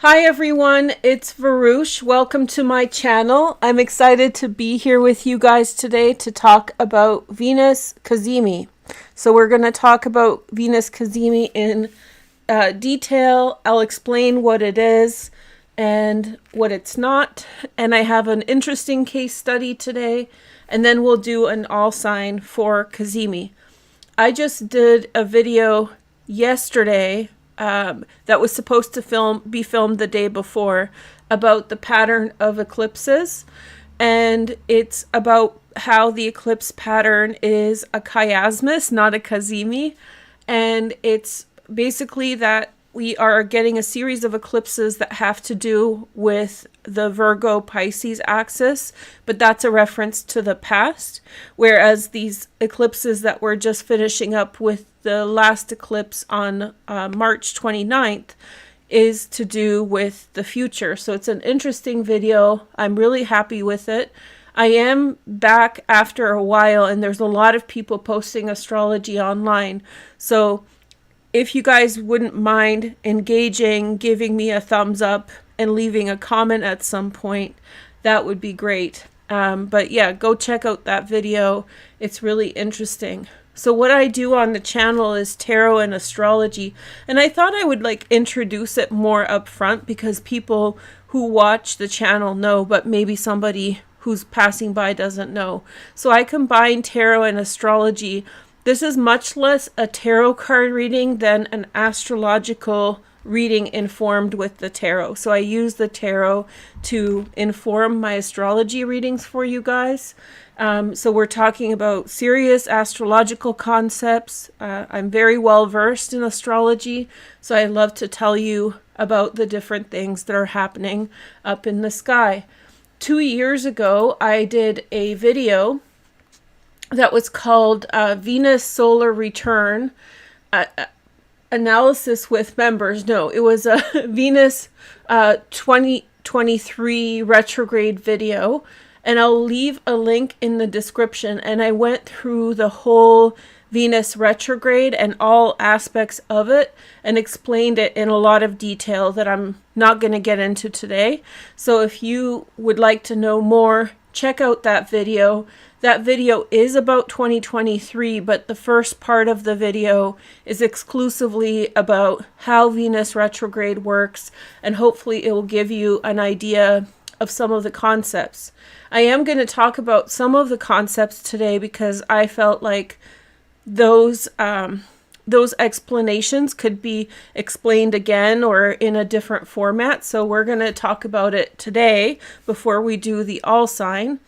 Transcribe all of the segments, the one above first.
Hi everyone, it's Veroosh. Welcome to my channel. I'm excited to be here with you guys today to talk about Venus Cazimi. So we're going to talk about Venus Cazimi in detail. I'll explain what it is and what it's not. And I have an interesting case study today. And then we'll do an all sign for Cazimi. I just did a video yesterday that was supposed to be filmed the day before about the pattern of eclipses, and it's about how the eclipse pattern is a chiasmus, not a Cazimi, and it's basically that we are getting a series of eclipses that have to do with the Virgo Pisces axis, but that's a reference to the past, whereas these eclipses that we're just finishing up with the last eclipse on March 29th is to do with the future. So it's an interesting video. I'm really happy with it. I am back after a while, and there's a lot of people posting astrology online. So if you guys wouldn't mind engaging, giving me a thumbs up, and leaving a comment at some point, that would be great. But yeah, go check out that video. It's really interesting. So what I do on the channel is tarot and astrology, and I thought I would introduce it more up front because people who watch the channel know, but maybe somebody who's passing by doesn't know. So I combine tarot and astrology. This is much less a tarot card reading than an astrological reading informed with the tarot. So I use the tarot to inform my astrology readings for you guys. So we're talking about serious astrological concepts. I'm very well versed in astrology, so I love to tell you about the different things that are happening up in the sky. 2 years ago, I did a video that was called Venus Solar Return Analysis with Members. No, it was a Venus 2023 retrograde video, and I'll leave a link in the description. And I went through the whole Venus retrograde and all aspects of it and explained it in a lot of detail that I'm not going to get into today. So if you would like to know more, check out that video. That video is about 2023, but the first part of the video is exclusively about how Venus retrograde works, and hopefully it will give you an idea of some of the concepts. I am going to talk about some of the concepts today because I felt like those explanations could be explained again or in a different format. So we're going to talk about it today before we do the all sign.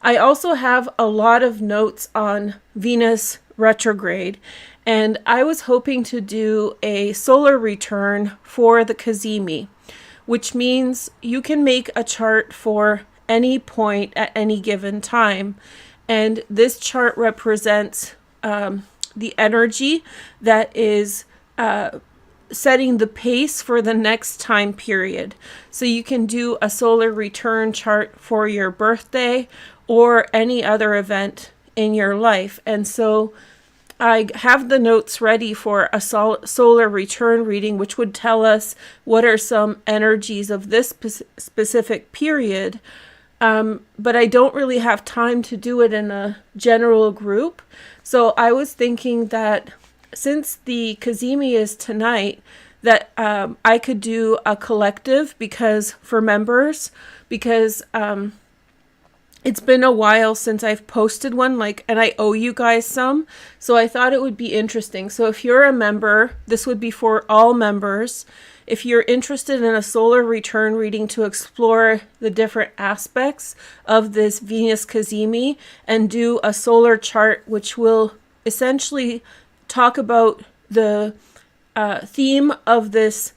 I also have a lot of notes on Venus retrograde, and I was hoping to do a solar return for the Cazimi, which means you can make a chart for any point at any given time. And this chart represents the energy that is setting the pace for the next time period. So you can do a solar return chart for your birthday or any other event in your life. And so I have the notes ready for a solar return reading, which would tell us what are some energies of this specific period. But I don't really have time to do it in a general group. So I was thinking that since the Cazimi is tonight, that I could do a collective for members, because it's been a while since I've posted one, and I owe you guys some. So I thought it would be interesting. So if you're a member, this would be for all members. If you're interested in a solar return reading to explore the different aspects of this Venus Cazimi and do a solar chart, which will essentially talk about the theme of this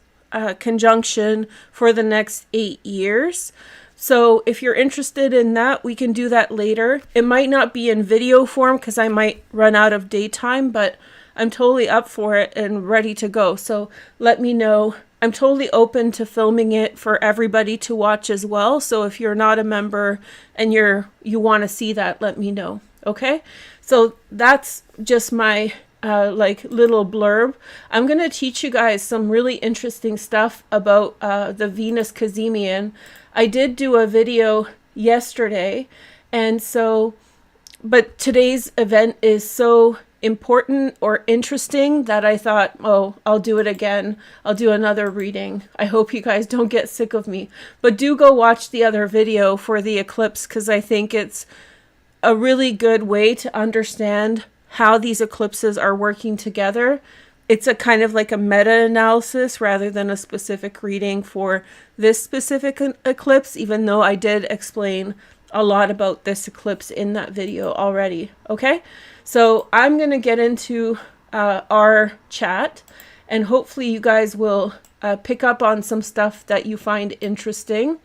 conjunction for the next 8 years. So if you're interested in that, we can do that later. It might not be in video form because I might run out of daytime, but I'm totally up for it and ready to go. So let me know. I'm totally open to filming it for everybody to watch as well. So if you're not a member and you want to see that, let me know. Okay? So that's just my like little blurb, I'm going to teach you guys some really interesting stuff about the Venus Cazimi. And I did do a video yesterday, and so, but today's event is so important or interesting that I thought, oh, I'll do it again. I'll do another reading. I hope you guys don't get sick of me, but do go watch the other video for the eclipse, because I think it's a really good way to understand how these eclipses are working together. It's a kind of like a meta-analysis rather than a specific reading for this specific eclipse, even though I did explain a lot about this eclipse in that video already. Okay, so I'm going to get into our chat, and hopefully you guys will pick up on some stuff that you find interesting.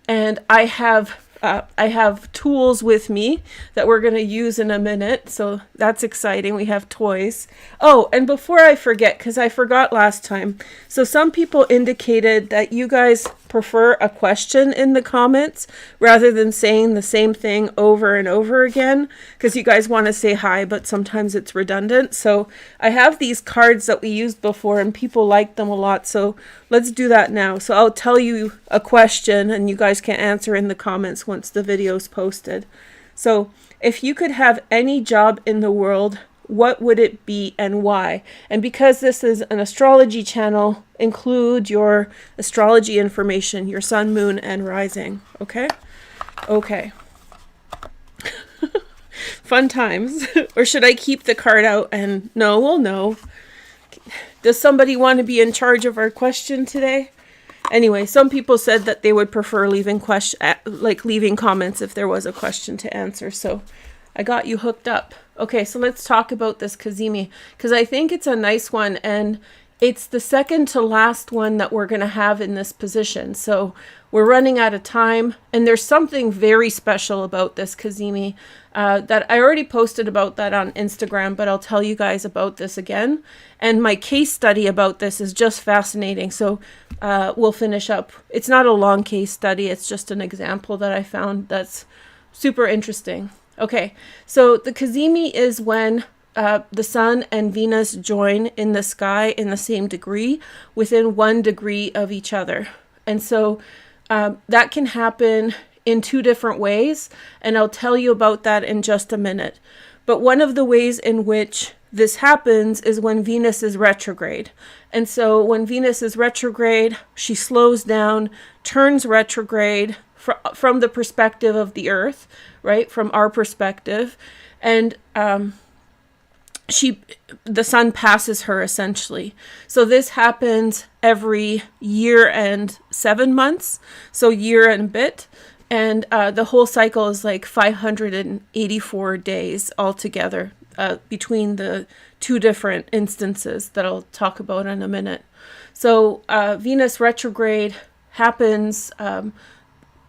And I have tools with me that we're going to use in a minute, so that's exciting. We have toys. Oh, and before I forget, because I forgot last time, so some people indicated that you guys prefer a question in the comments rather than saying the same thing over and over again, because you guys want to say hi, but sometimes it's redundant. So I have these cards that we used before and people like them a lot, so let's do that now. So I'll tell you a question and you guys can answer in the comments once the video is posted. So if you could have any job in the world, what would it be and why? And because this is an astrology channel, include your astrology information, your sun, moon, and rising. Okay? Okay. Fun times. Or should I keep the card out and no? Well, no. Does somebody want to be in charge of our question today? Anyway, some people said that they would prefer leaving leaving comments if there was a question to answer. So I got you hooked up. Okay, so let's talk about this Cazimi, because I think it's a nice one, and it's the second to last one that we're going to have in this position. So we're running out of time, and there's something very special about this Cazimi that I already posted about that on Instagram, but I'll tell you guys about this again. And my case study about this is just fascinating. So we'll finish up. It's not a long case study. It's just an example that I found that's super interesting. Okay, so the Cazimi is when the Sun and Venus join in the sky in the same degree within 1 degree of each other. And so that can happen in 2 different ways, and I'll tell you about that in just a minute. But one of the ways in which this happens is when Venus is retrograde. And so when Venus is retrograde, she slows down, turns retrograde from the perspective of the Earth, right? From our perspective. And the sun passes her essentially. So this happens every year and 7 months. So year and a bit. And the whole cycle is like 584 days altogether between the 2 different instances that I'll talk about in a minute. So Venus retrograde happens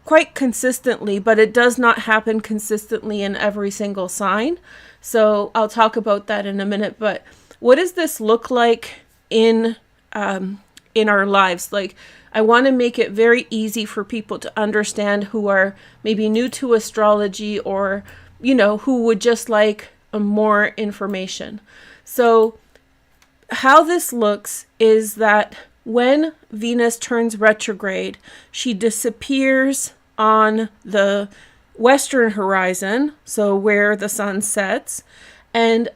quite consistently, but it does not happen consistently in every single sign. So I'll talk about that in a minute. But what does this look like in our lives? Like, I want to make it very easy for people to understand who are maybe new to astrology, or, you know, who would just like more information. So how this looks is that when Venus turns retrograde, she disappears on the western horizon, so where the sun sets, and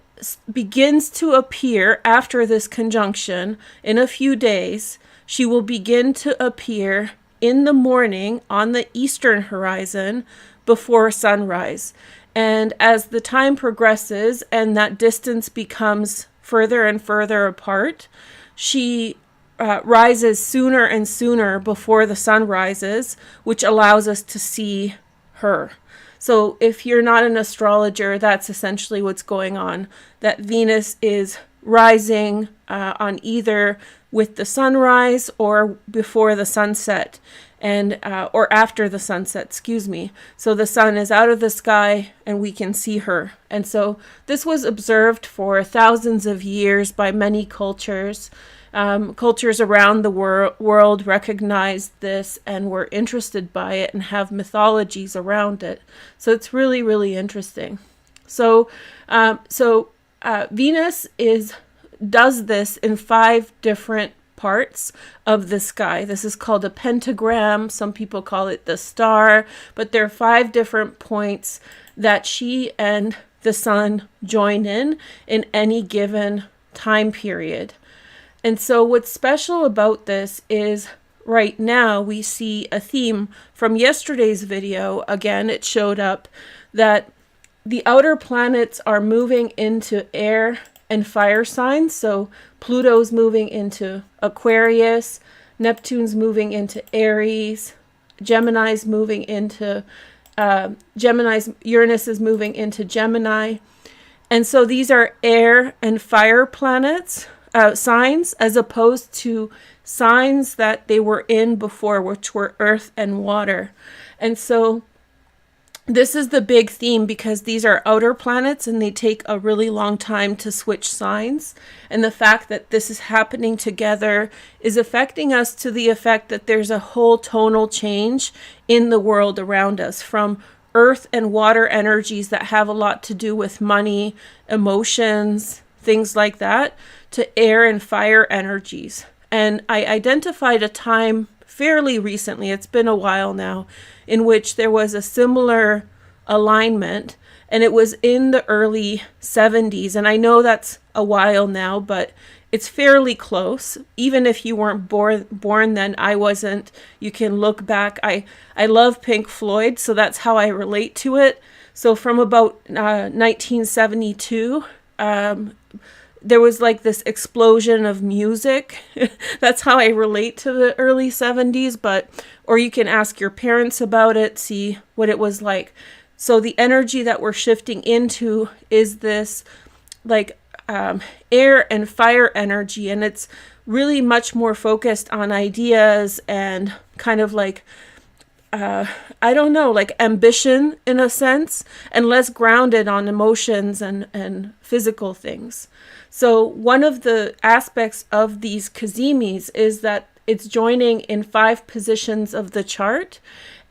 begins to appear after this conjunction in a few days. She will begin to appear in the morning on the eastern horizon before sunrise. And as the time progresses and that distance becomes further and further apart, she rises sooner and sooner before the sun rises, which allows us to see her. So if you're not an astrologer, that's essentially what's going on, that Venus is rising on either with the sunrise or before the sunset, and or after the sunset, excuse me. So the sun is out of the sky and we can see her. And so this was observed for thousands of years by many cultures. Cultures around the world recognized this and were interested by it and have mythologies around it. So it's really, really interesting. So Venus does this in 5 different parts of the sky. This is called a pentagram. Some people call it the star, but there are 5 different points that she and the sun join in any given time period. And so what's special about this is right now we see a theme from yesterday's video. Again, it showed up that the outer planets are moving into air and fire signs. So Pluto's moving into Aquarius, Neptune's moving into Aries, Gemini's moving into Uranus is moving into Gemini. And so these are air and fire planets, signs, as opposed to signs that they were in before, which were earth and water. And so this is the big theme because these are outer planets and they take a really long time to switch signs. And the fact that this is happening together is affecting us to the effect that there's a whole tonal change in the world around us, from earth and water energies that have a lot to do with money, emotions, things like that, to air and fire energies. And I identified a time fairly recently, it's been a while now, in which there was a similar alignment, and it was in the early 70s. And I know that's a while now, but it's fairly close. Even if you weren't born then, I wasn't. You can look back. I love Pink Floyd, so that's how I relate to it. So from about 1972, there was like this explosion of music. That's how I relate to the early 70s, or you can ask your parents about it, see what it was like. So the energy that we're shifting into is this like air and fire energy, and it's really much more focused on ideas and kind of like I don't know, like ambition in a sense, and less grounded on emotions and physical things. So one of the aspects of these Cazimis is that it's joining in 5 positions of the chart.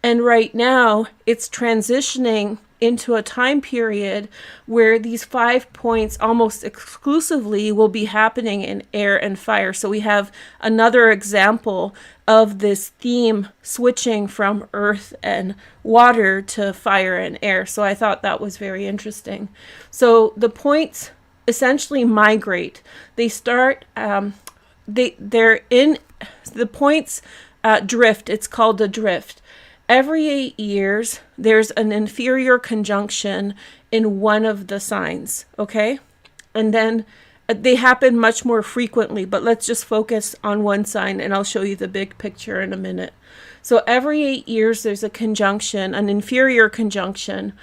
And right now it's transitioning into a time period where these 5 points almost exclusively will be happening in air and fire. So we have another example of this theme switching from earth and water to fire and air. So I thought that was very interesting. So the points essentially migrate. They start, they're in, the points drift. It's called a drift. Every 8 years, there's an inferior conjunction in one of the signs, okay? And then they happen much more frequently, but let's just focus on one sign and I'll show you the big picture in a minute. So every 8 years, there's a conjunction, an inferior conjunction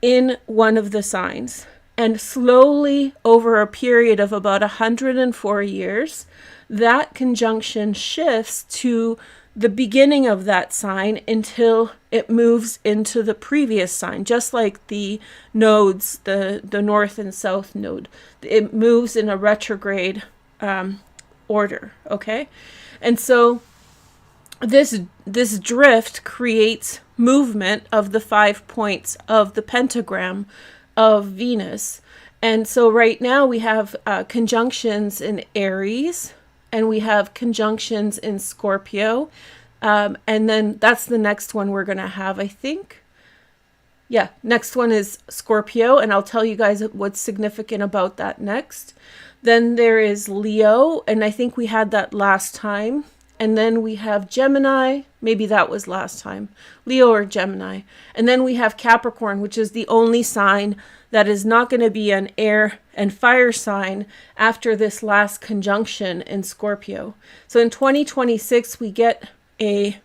in one of the signs. And slowly, over a period of about 104 years, that conjunction shifts to the beginning of that sign until it moves into the previous sign, just like the nodes, the north and south node. It moves in a retrograde order, okay? And so this drift creates movement of the 5 points of the pentagram of Venus. And so right now we have conjunctions in Aries, and we have conjunctions in Scorpio. And then that's the next one we're going to have, I think. Yeah, next one is Scorpio, and I'll tell you guys what's significant about that next. Then there is Leo, and I think we had that last time. And then we have Gemini, maybe that was last time, Leo or Gemini. And then we have Capricorn, which is the only sign that is not going to be an air and fire sign after this last conjunction in Scorpio. So in 2026, we get a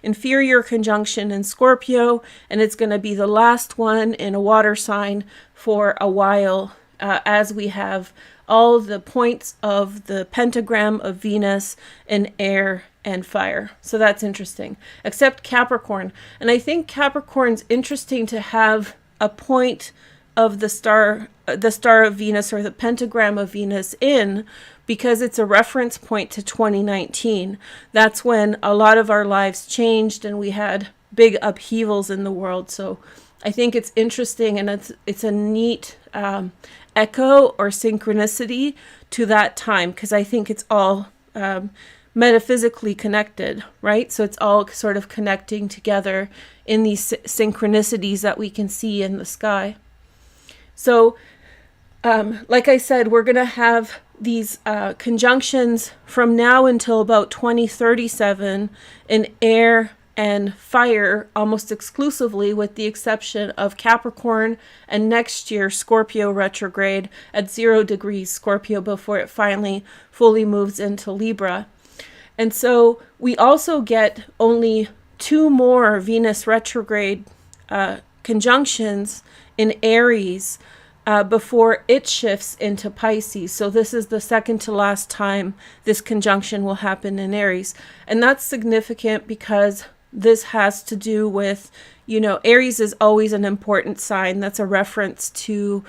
inferior conjunction in Scorpio, and it's going to be the last one in a water sign for a while, as we have all the points of the pentagram of Venus in air and fire. So that's interesting, except Capricorn. And I think Capricorn's interesting to have a point of the star of Venus, or the pentagram of Venus, in, because it's a reference point to 2019. That's when a lot of our lives changed and we had big upheavals in the world. So I think it's interesting, and it's a neat echo or synchronicity to that time, because I think it's all metaphysically connected, right? So it's all sort of connecting together in these synchronicities that we can see in the sky. So like I said, we're going to have these conjunctions from now until about 2037 in air and fire almost exclusively, with the exception of Capricorn and next year Scorpio retrograde at 0 degrees Scorpio before it finally fully moves into Libra. And so we also get only 2 more Venus retrograde conjunctions in Aries before it shifts into Pisces. So this is the second to last time this conjunction will happen in Aries. And that's significant because this has to do with, Aries is always an important sign. That's a reference to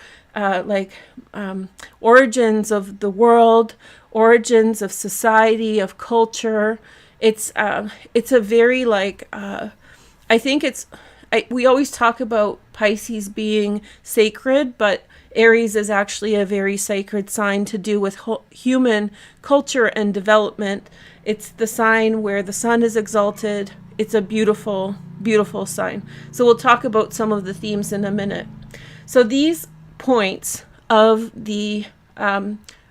origins of the world, origins of society, of culture. It's a very I think we always talk about Pisces being sacred, but Aries is actually a very sacred sign to do with human culture and development. It's the sign where the sun is exalted. It's a beautiful, beautiful sign. So we'll talk about some of the themes in a minute. So these points of the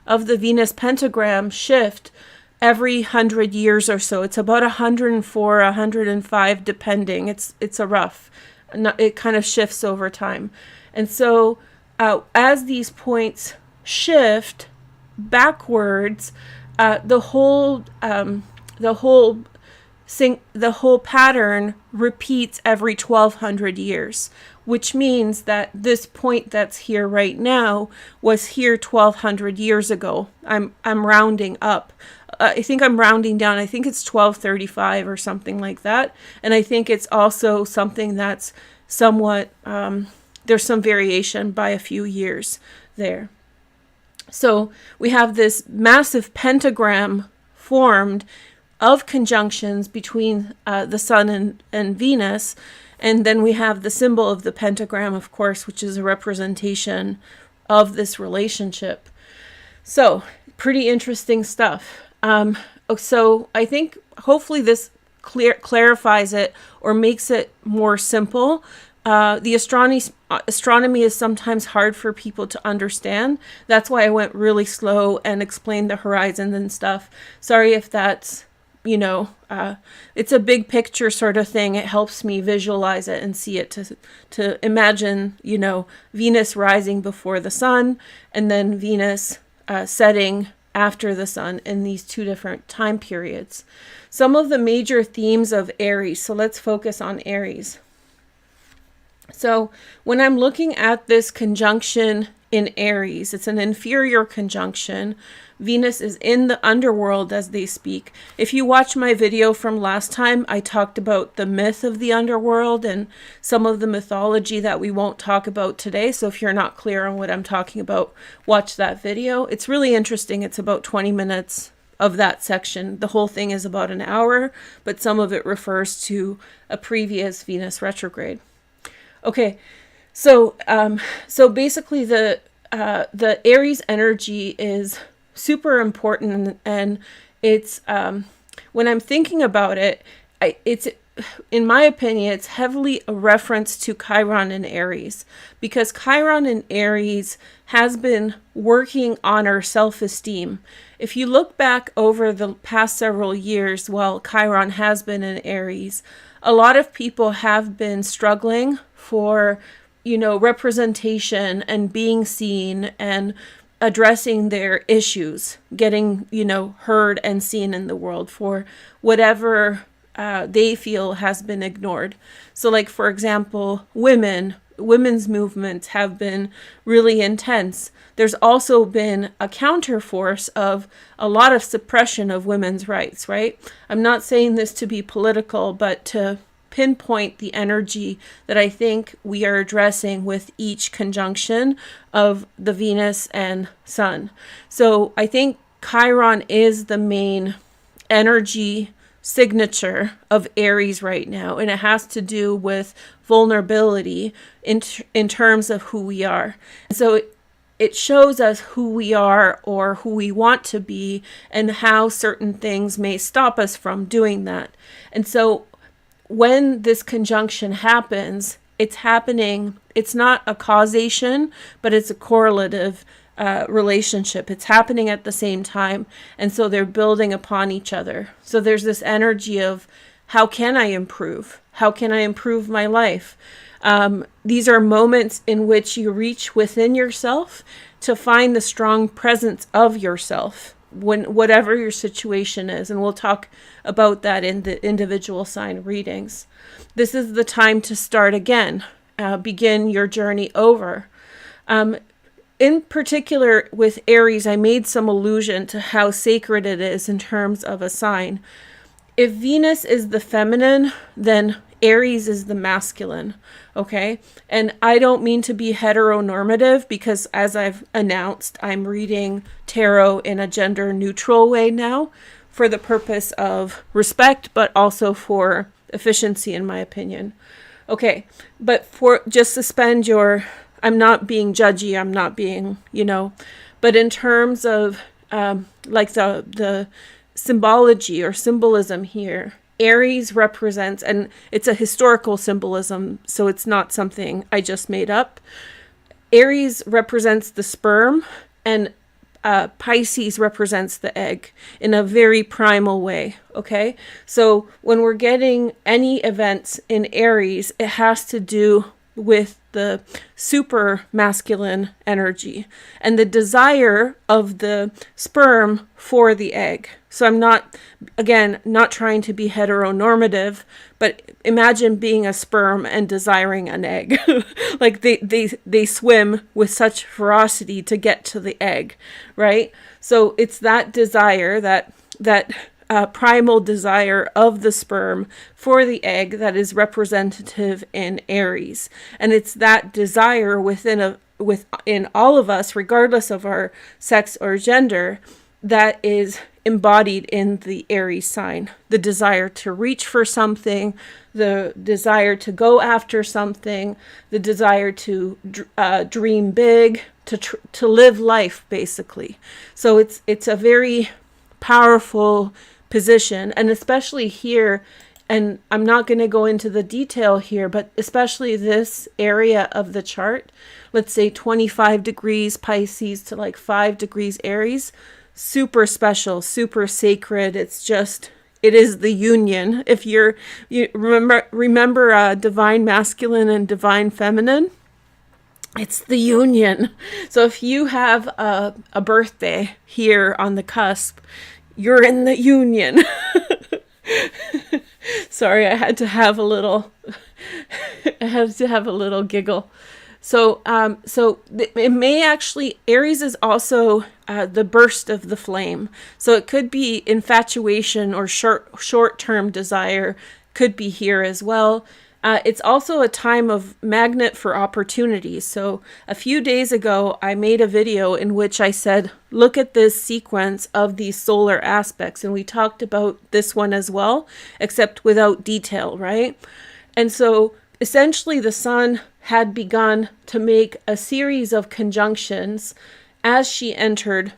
Venus pentagram shift every 100 years or so. It's about 104, 105, depending. It's a rough. It kind of shifts over time. And so as these points shift backwards, the whole pattern repeats every 1200 years, which means that this point that's here right now was here 1200 years ago. I'm rounding up. I think I'm rounding down. I think it's 1235 or something like that. And I think it's also something that's somewhat, there's some variation by a few years there. So we have this massive pentagram formed of conjunctions between the sun and Venus. And then we have the symbol of the pentagram, of course, which is a representation of this relationship. So pretty interesting stuff. So I think hopefully this clarifies it or makes it more simple. The astronomy is sometimes hard for people to understand. That's why I went really slow and explained the horizon and stuff. Sorry if that's, it's a big picture sort of thing. It helps me visualize it and see it to imagine, Venus rising before the sun and then Venus setting after the sun in these 2 different time periods. Some of the major themes of Aries. So let's focus on Aries. So when I'm looking at this conjunction in Aries, it's an inferior conjunction. Venus is in the underworld, as they speak. If you watch my video from last time, I talked about the myth of the underworld and some of the mythology that we won't talk about today. So if you're not clear on what I'm talking about, watch that video. It's really interesting. It's about 20 minutes of that section. The whole thing is about an hour, but some of it refers to a previous Venus retrograde. Okay, so basically the Aries energy is super important, and it's when I'm thinking about it, it's in my opinion, it's heavily a reference to Chiron in Aries, because Chiron in Aries has been working on our self-esteem. If you look back over the past several years, while Chiron has been in Aries, a lot of people have been struggling for, representation and being seen and addressing their issues, getting, heard and seen in the world for whatever they feel has been ignored. So like, for example, women's movements have been really intense. There's also been a counterforce of a lot of suppression of women's rights, right? I'm not saying this to be political, but to pinpoint the energy that I think we are addressing with each conjunction of the Venus and Sun. So I think Chiron is the main energy signature of Aries right now, and it has to do with vulnerability in terms of who we are. So it shows us who we are or who we want to be, and how certain things may stop us from doing that. And so when this conjunction happens, it's happening, it's not a causation, but it's a correlative relationship. It's happening at the same time. And so they're building upon each other. So there's this energy of, how can I improve? How can I improve my life? These are moments in which you reach within yourself to find the strong presence of yourself, when whatever your situation is. And we'll talk about that in the individual sign readings. This is the time to start again, begin your journey over. In particular with Aries, I made some allusion to how sacred it is in terms of a sign. If Venus is the feminine, then Aries is the masculine, okay? And I don't mean to be heteronormative, because as I've announced, I'm reading tarot in a gender neutral way now, for the purpose of respect, but also for efficiency, in my opinion. Okay, but for just suspend your, I'm not being judgy, I'm not being, but in terms of like the symbology or symbolism here, Aries represents, and it's a historical symbolism, so it's not something I just made up. Aries represents the sperm, and Pisces represents the egg in a very primal way, okay? So when we're getting any events in Aries, it has to do with the super masculine energy and the desire of the sperm for the egg. So I'm not trying to be heteronormative, but imagine being a sperm and desiring an egg. Like they swim with such ferocity to get to the egg, right? So it's that desire, that primal desire of the sperm for the egg that is representative in Aries. And it's that desire within all of us, regardless of our sex or gender, that is embodied in the Aries sign. The desire to reach for something, the desire to go after something, the desire to dream big, to live life, basically. So it's a very powerful position, and especially here, and I'm not going to go into the detail here, but especially this area of the chart, let's say 25 degrees Pisces to like 5 degrees Aries, super special, super sacred. It is the union. If you remember divine masculine and divine feminine, it's the union. So if you have a birthday here on the cusp, you're in the union. Sorry, I had to have a little giggle. So it may actually, Aries is also the burst of the flame. So it could be infatuation or short-term desire, could be here as well. It's also a time of magnet for opportunities. So a few days ago, I made a video in which I said, look at this sequence of these solar aspects. And we talked about this one as well, except without detail, right? And so essentially the sun had begun to make a series of conjunctions as she entered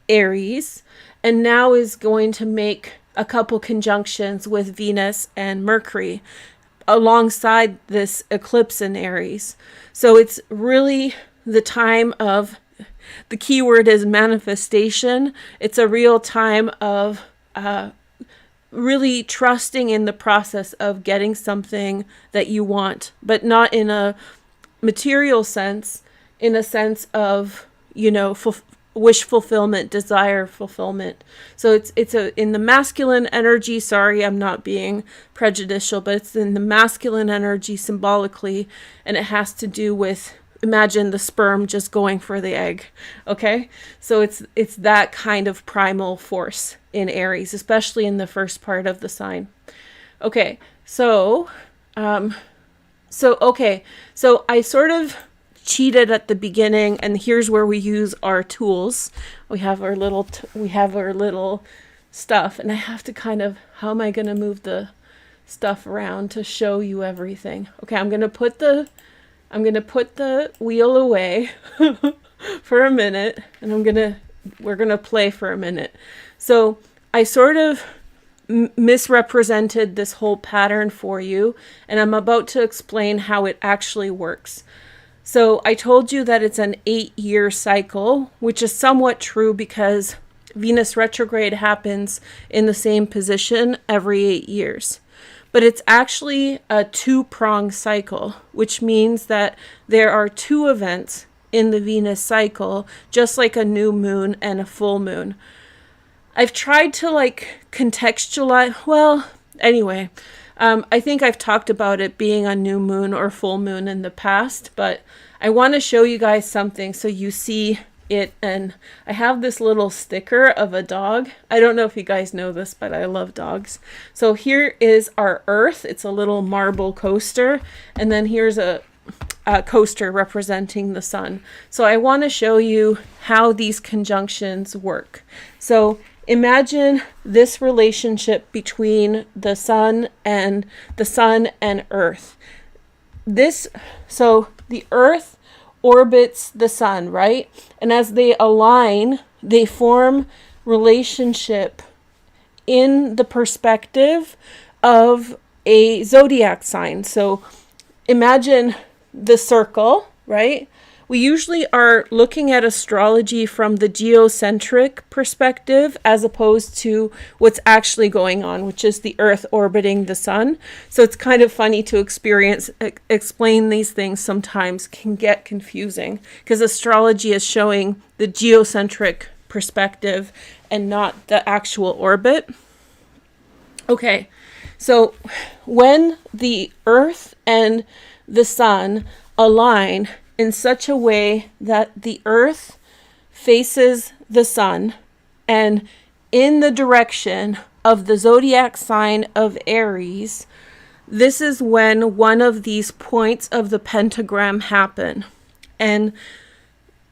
Aries, and now is going to make a couple conjunctions with Venus and Mercury alongside this eclipse in Aries. So it's really the time of, the key word is manifestation. It's a real time of really trusting in the process of getting something that you want, but not in a material sense, in a sense of, wish fulfillment, desire fulfillment. So it's in the masculine energy. Sorry, I'm not being prejudicial, but it's in the masculine energy symbolically, and it has to do with, imagine the sperm just going for the egg. Okay, so it's that kind of primal force in Aries, especially in the first part of the sign. Okay, so I sort of cheated at the beginning, and here's where we use our tools. We have our little stuff, and I have to kind of, how am I going to move the stuff around to show you everything? Okay, I'm going to put the wheel away for a minute, and we're going to play for a minute. So I sort of misrepresented this whole pattern for you, and I'm about to explain how it actually works. So I told you that it's an 8-year cycle, which is somewhat true because Venus retrograde happens in the same position every 8 years. But it's actually a 2-pronged cycle, which means that there are 2 events in the Venus cycle, just like a new moon and a full moon. I've tried to contextualize, I think I've talked about it being a new moon or full moon in the past, but I want to show you guys something so you see it. And I have this little sticker of a dog. I don't know if you guys know this, but I love dogs. So here is our Earth. It's a little marble coaster. And then here's a coaster representing the sun. So I want to show you how these conjunctions work. So imagine this relationship between the sun and Earth. So the Earth orbits the sun, right? And as they align, they form relationship in the perspective of a zodiac sign. So imagine the circle, right? We usually are looking at astrology from the geocentric perspective as opposed to what's actually going on, which is the Earth orbiting the sun. So it's kind of funny to explain these things sometimes can get confusing because astrology is showing the geocentric perspective and not the actual orbit. Okay, so when the Earth and the sun align in such a way that the Earth faces the sun and in the direction of the zodiac sign of Aries, this is when one of these points of the pentagram happen. And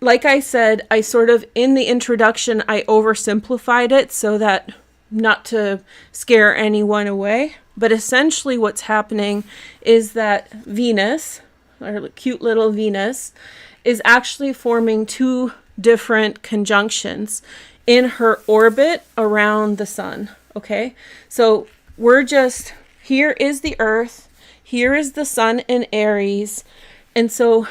like I said, I sort of, in the introduction, I oversimplified it so that not to scare anyone away. But essentially what's happening is that Venus, our cute little Venus, is actually forming 2 different conjunctions in her orbit around the sun. Okay, so here is the Earth, here is the sun in Aries. And so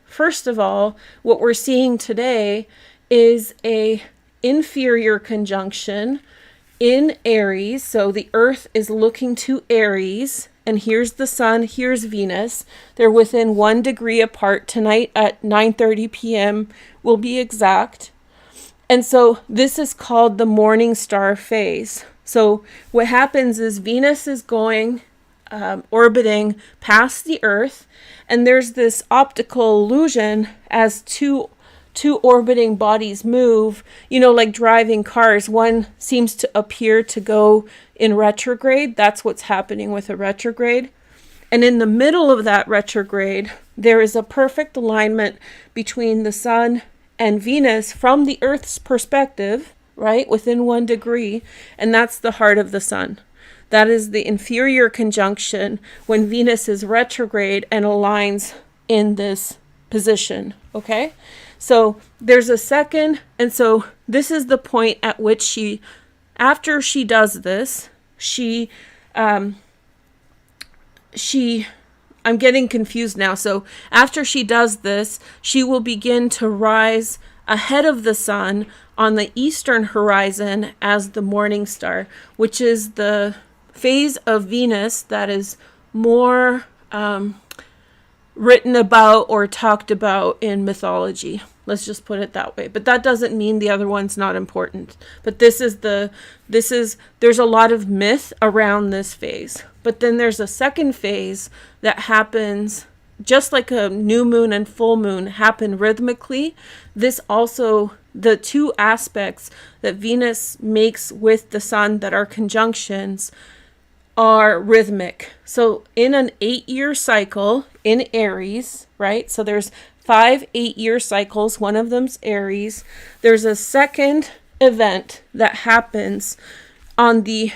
first of all, what we're seeing today is a inferior conjunction in Aries. So the Earth is looking to Aries. And here's the sun, here's Venus. They're within 1 degree apart. Tonight at 9:30 p.m. will be exact. And so this is called the morning star phase. So what happens is Venus is going, orbiting past the Earth. And there's this optical illusion as two orbiting bodies move, like driving cars. One seems to appear to go in retrograde. That's what's happening with a retrograde. And in the middle of that retrograde, there is a perfect alignment between the sun and Venus from the Earth's perspective, right? Within 1 degree. And that's the heart of the sun. That is the inferior conjunction when Venus is retrograde and aligns in this position. Okay? So there's a second, and so this is the point at which after she does this, I'm getting confused now. So after she does this, she will begin to rise ahead of the sun on the eastern horizon as the morning star, which is the phase of Venus that is more written about or talked about in mythology. Let's just put it that way. But that doesn't mean the other one's not important. But there's a lot of myth around this phase. But then there's a second phase that happens just like a new moon and full moon happen rhythmically. This also, the 2 aspects that Venus makes with the sun that are conjunctions are rhythmic. So in an 8-year cycle in Aries, right? So there's 5 8-year cycles. One of them's Aries. There's a second event that happens on the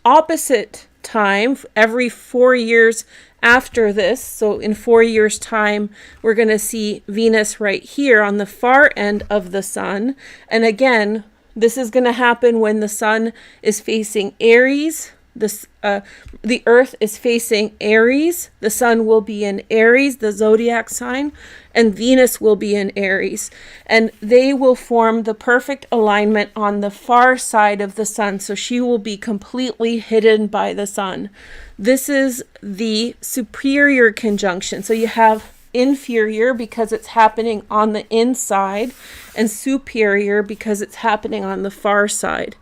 opposite time, every 4 years after this, so in 4 years time, we're going to see Venus right here on the far end of the sun. And again, this is going to happen when the sun is facing Aries. The earth is facing Aries. The sun will be in Aries, the zodiac sign, and Venus will be in Aries. And they will form the perfect alignment on the far side of the sun. So she will be completely hidden by the sun. This is the superior conjunction. So you have inferior because it's happening on the inside, and superior because it's happening on the far side.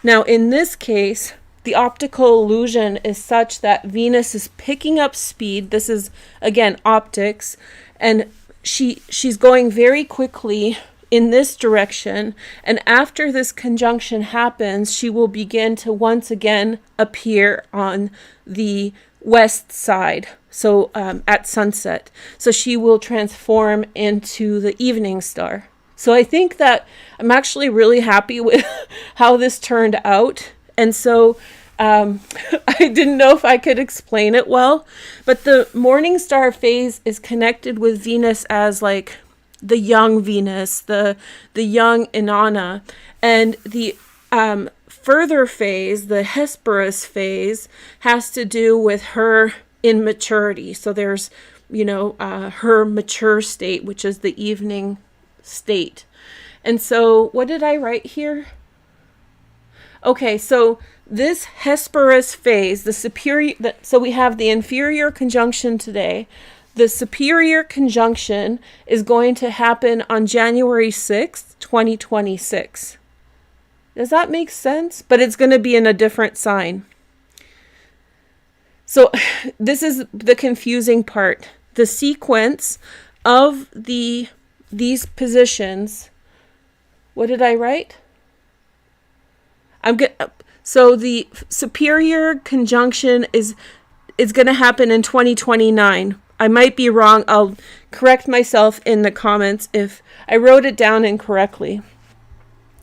Now, in this case, the optical illusion is such that Venus is picking up speed. This is, again, optics. And she's going very quickly in this direction. And after this conjunction happens, she will begin to once again appear on the west side. So at sunset. So she will transform into the evening star. So I think that I'm actually really happy with how this turned out. And so I didn't know if I could explain it well, but the morning star phase is connected with Venus as like the young Venus, the young Inanna, and the further phase, the Hesperus phase, has to do with her immaturity. So there's, her mature state, which is the evening state. And so what did I write here? Okay, so this Hesperus phase, so we have the inferior conjunction today. The superior conjunction is going to happen on January 6th, 2026. Does that make sense? But it's going to be in a different sign. So this is the confusing part. The sequence of these positions. What did I write? So the superior conjunction is going to happen in 2029. I might be wrong. I'll correct myself in the comments if I wrote it down incorrectly.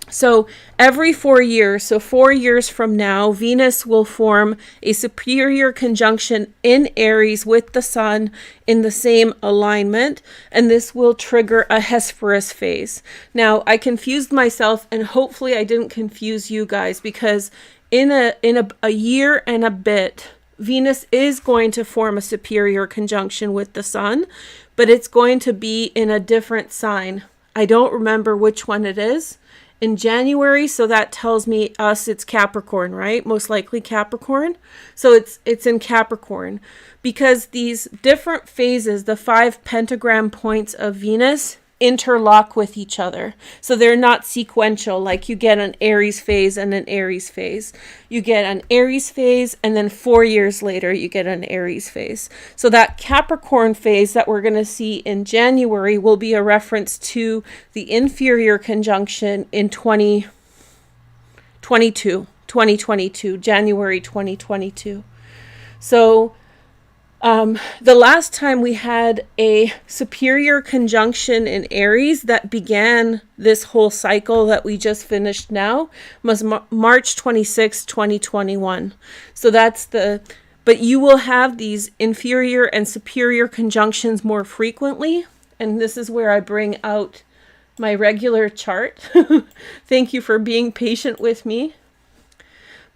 So every 4 years, so 4 years from now, Venus will form a superior conjunction in Aries with the sun in the same alignment, and this will trigger a Hesperus phase. Now, I confused myself, and hopefully I didn't confuse you guys, because in a year and a bit, Venus is going to form a superior conjunction with the sun, but it's going to be in a different sign. I don't remember which one it is. In January, so that tells me it's Capricorn, right? Most likely Capricorn. So it's in Capricorn, because these different phases, the 5 pentagram points of Venus, interlock with each other. So they're not sequential, like you get an Aries phase and an Aries phase. You get an Aries phase, and then 4 years later you get an Aries phase. So that Capricorn phase that we're going to see in January will be a reference to the inferior conjunction in 2022, January 2022. So the last time we had a superior conjunction in Aries that began this whole cycle that we just finished now was March 26, 2021. So but you will have these inferior and superior conjunctions more frequently. And this is where I bring out my regular chart. Thank you for being patient with me.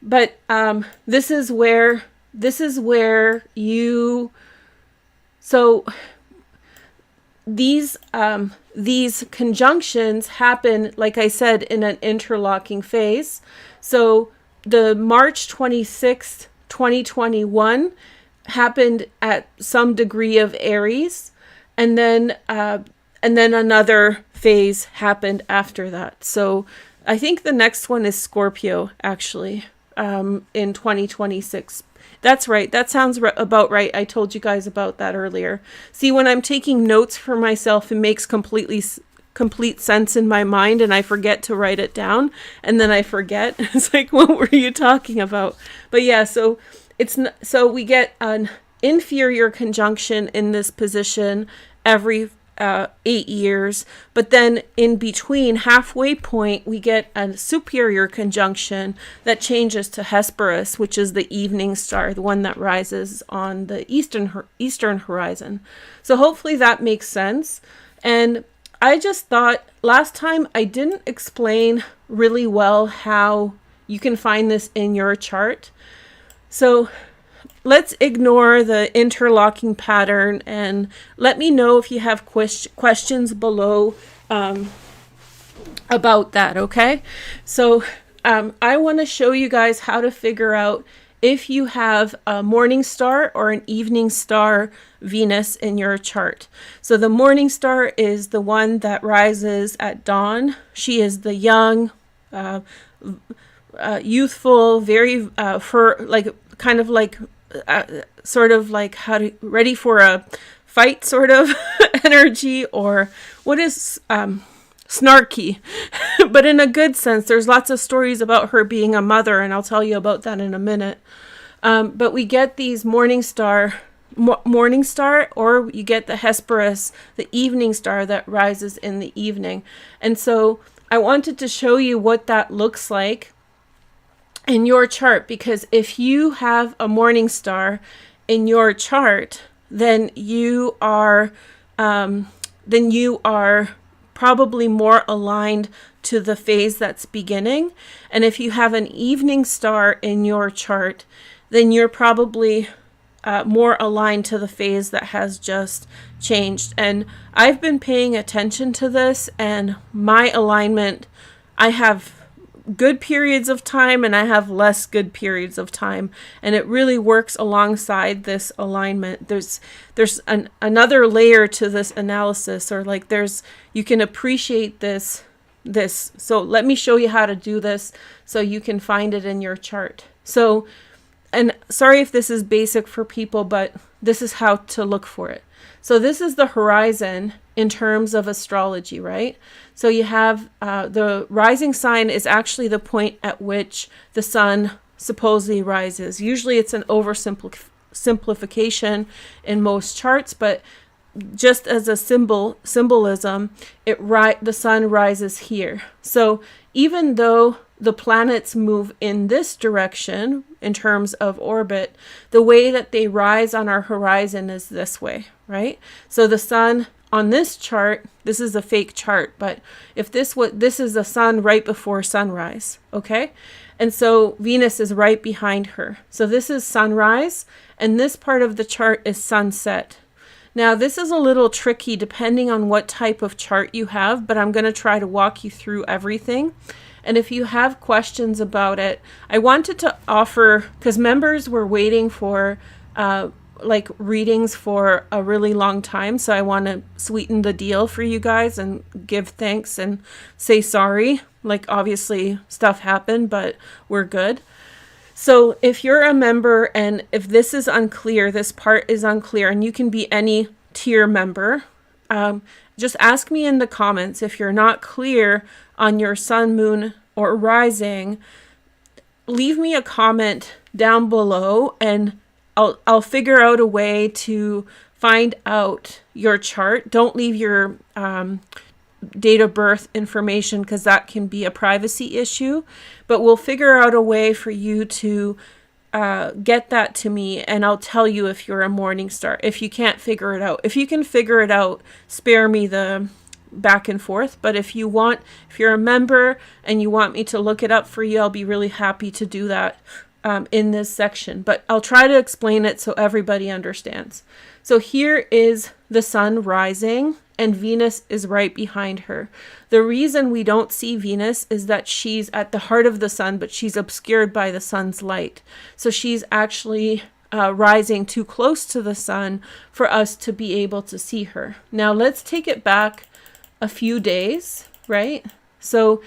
But this is where these conjunctions happen, like I said, in an interlocking phase. So the March 26th, 2021 happened at some degree of Aries, and then another phase happened after that. So I think the next one is Scorpio, actually, in 2026. That's right. That sounds about right. I told you guys about that earlier. See, when I'm taking notes for myself, it makes complete sense in my mind, and I forget to write it down, and then I forget. It's like, what were you talking about? But yeah, so we get an inferior conjunction in this position every 8 years. But then in between, halfway point, we get a superior conjunction that changes to Hesperus, which is the evening star, the one that rises on the eastern horizon. So hopefully that makes sense. And I just thought last time I didn't explain really well how you can find this in your chart. So let's ignore the interlocking pattern and let me know if you have questions below about that, okay? So I want to show you guys how to figure out if you have a morning star or an evening star Venus in your chart. So the morning star is the one that rises at dawn. She is the young, youthful, very sort of like ready for a fight sort of energy, or what is snarky, but in a good sense. There's lots of stories about her being a mother, and I'll tell you about that in a minute. But we get these morning star, or you get the Hesperus, the evening star that rises in the evening. And so I wanted to show you what that looks like in your chart, because if you have a morning star in your chart, then you are probably more aligned to the phase that's beginning. And if you have an evening star in your chart, then you're probably more aligned to the phase that has just changed. And I've been paying attention to this, and my alignment, I have good periods of time and I have less good periods of time, and it really works alongside this alignment. There's another layer to this analysis, or like you can appreciate this. So let me show you how to do this so you can find it in your chart. So, and sorry if this is basic for people, but this is how to look for it. So this is the horizon in terms of astrology, right? So you have the rising sign is actually the point at which the sun supposedly rises. Usually it's an oversimplification in most charts, but just as a symbolism, the sun rises here. So even though the planets move in this direction in terms of orbit, the way that they rise on our horizon is this way, right? So the sun on this chart, this is a fake chart, but if this is the sun right before sunrise, okay? And so Venus is right behind her. So this is sunrise, and this part of the chart is sunset. Now, this is a little tricky depending on what type of chart you have, but I'm going to try to walk you through everything. And if you have questions about it, I wanted to offer, because members were waiting for readings for a really long time. So I want to sweeten the deal for you guys and give thanks and say sorry. Like, obviously stuff happened, but we're good. So if you're a member and if this is unclear, this part is unclear, and you can be any tier member, just ask me in the comments if you're not clear on your sun, moon, or rising. Leave me a comment down below, and I'll figure out a way to find out your chart. Don't leave your date of birth information, because that can be a privacy issue, but we'll figure out a way for you to get that to me, and I'll tell you if you're a morning star, if you can't figure it out. If you can figure it out, spare me the back and forth. But if you're a member and you want me to look it up for you, I'll be really happy to do that in this section, but I'll try to explain it so everybody understands. So here is the sun rising, and Venus is right behind her. The reason we don't see Venus is that she's at the heart of the sun, but she's obscured by the sun's light. So she's actually rising too close to the sun for us to be able to see her. Now let's take it back a few days, right? So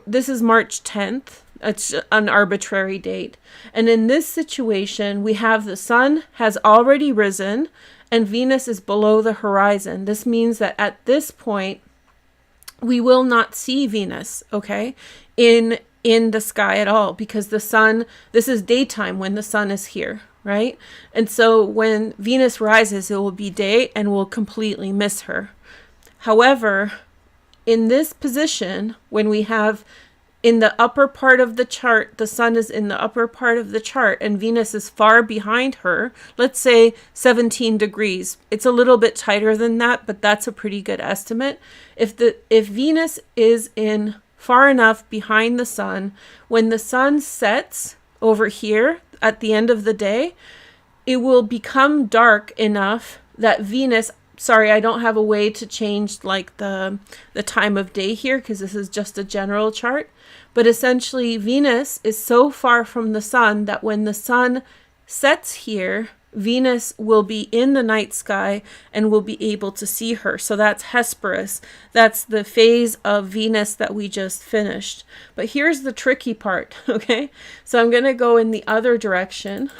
this is March 10th. It's an arbitrary date. And in this situation, we have the sun has already risen and Venus is below the horizon. This means that at this point, we will not see Venus, okay, in the sky at all, because the sun, this is daytime when the sun is here, right? And so when Venus rises, it will be day and we'll completely miss her. However, in this position, when we have in the upper part of the chart, the sun is in the upper part of the chart and Venus is far behind her, let's say 17 degrees. It's a little bit tighter than that, but that's a pretty good estimate. If Venus is in far enough behind the sun, when the sun sets over here at the end of the day, it will become dark enough that Venus, sorry, I don't have a way to change like the time of day here because this is just a general chart. But essentially Venus is so far from the sun that when the sun sets here, Venus will be in the night sky and we'll be able to see her. So that's Hesperus. That's the phase of Venus that we just finished. But here's the tricky part, okay? So I'm going to go in the other direction.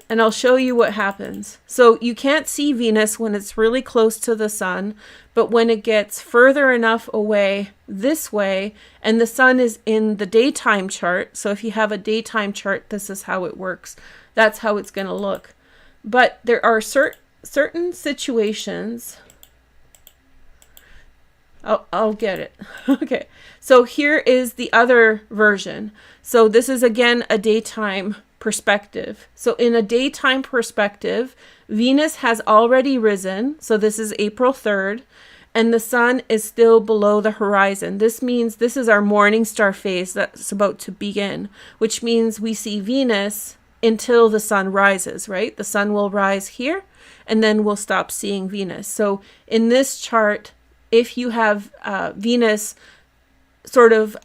And I'll show you what happens. So you can't see Venus when it's really close to the sun, but when it gets further enough away this way, and the sun is in the daytime chart. So if you have a daytime chart, this is how it works. That's how it's going to look. But there are certain situations. I'll get it. Okay. So here is the other version. So this is again a daytime perspective. So in a daytime perspective, Venus has already risen. So this is April 3rd, and the sun is still below the horizon. This means this is our morning star phase that's about to begin, which means we see Venus until the sun rises, right? The sun will rise here, and then we'll stop seeing Venus. So in this chart, if you have Venus sort of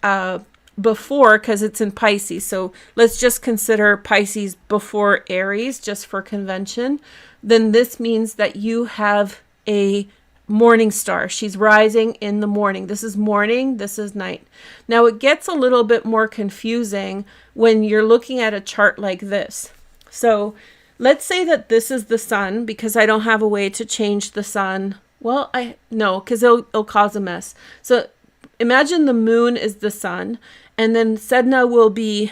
before, because it's in Pisces, so let's just consider Pisces before Aries just for convention, then this means that you have a morning star. She's rising in the morning. This is morning, this is night. Now it gets a little bit more confusing when you're looking at a chart like this. So let's say that this is the sun, because I don't have a way to change the sun. Well, no, because it'll cause a mess. So imagine the moon is the sun, and then Sedna will be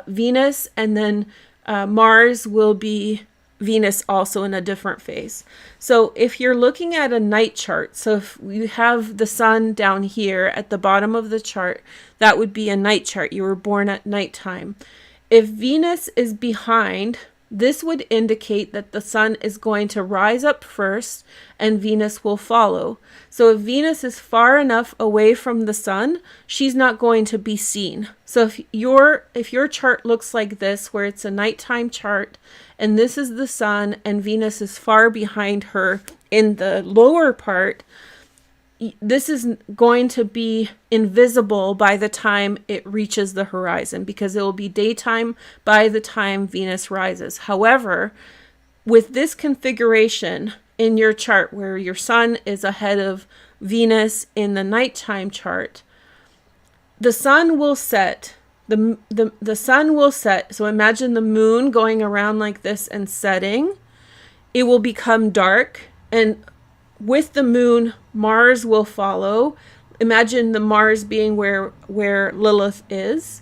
Venus, and then Mars will be Venus also in a different phase. So if you're looking at a night chart, so if you have the sun down here at the bottom of the chart, that would be a night chart. You were born at nighttime. If Venus is behind, this would indicate that the sun is going to rise up first and Venus will follow. So if Venus is far enough away from the sun, she's not going to be seen. So if your chart looks like this, where it's a nighttime chart, and this is the sun and Venus is far behind her in the lower part, this is going to be invisible by the time it reaches the horizon, because it will be daytime by the time Venus rises. However, with this configuration in your chart where your sun is ahead of Venus in the nighttime chart, the sun will set. The sun will set. So imagine the moon going around like this and setting. It will become dark, and with the moon, Mars will follow. Imagine the Mars being where Lilith is.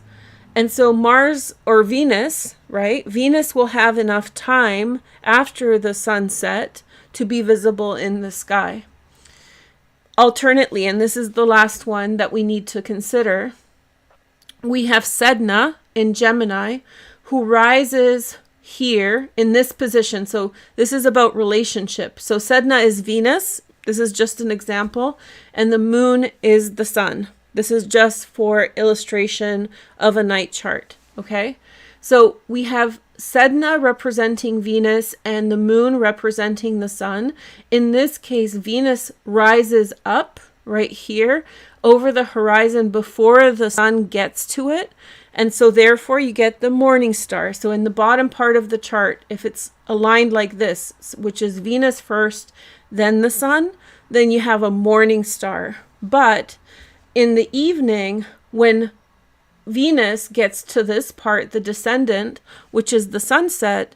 And so Mars or Venus, right? Venus will have enough time after the sunset to be visible in the sky. Alternately, and this is the last one that we need to consider, we have Sedna in Gemini, who rises here in this position. So this is about relationship. So Sedna is Venus. This is just an example. And the moon is the sun. This is just for illustration of a night chart. Okay. So we have Sedna representing Venus and the moon representing the sun. In this case, Venus rises up right here over the horizon before the sun gets to it. And so therefore you get the morning star. So in the bottom part of the chart, if it's aligned like this, which is Venus first, then the sun, then you have a morning star. But in the evening, when Venus gets to this part, the descendant, which is the sunset,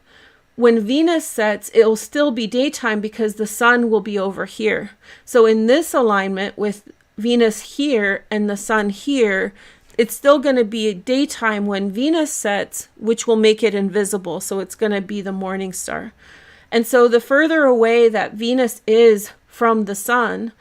when Venus sets, it will still be daytime because the sun will be over here. So in this alignment with Venus here and the sun here, it's still going to be daytime when Venus sets, which will make it invisible. So it's going to be the morning star. And so the further away that Venus is from the sun,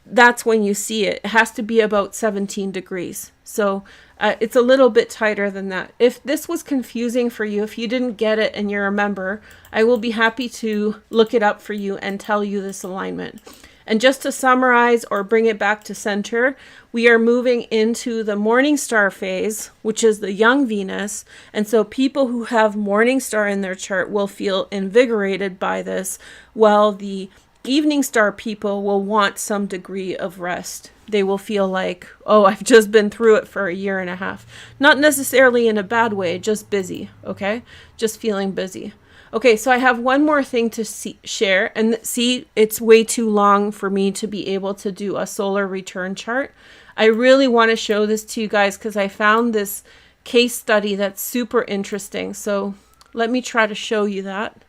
that's when you see it. It has to be about 17 degrees. So it's a little bit tighter than that. If this was confusing for you, if you didn't get it and you're a member, I will be happy to look it up for you and tell you this alignment. And just to summarize or bring it back to center, we are moving into the morning star phase, which is the young Venus. And so people who have morning star in their chart will feel invigorated by this, while the evening star people will want some degree of rest. They will feel like, oh, I've just been through it for a year and a half. Not necessarily in a bad way, just busy, okay? Just feeling busy. Okay, so I have one more thing to share, and see, it's way too long for me to be able to do a solar return chart. I really want to show this to you guys because I found this case study that's super interesting. So let me try to show you that.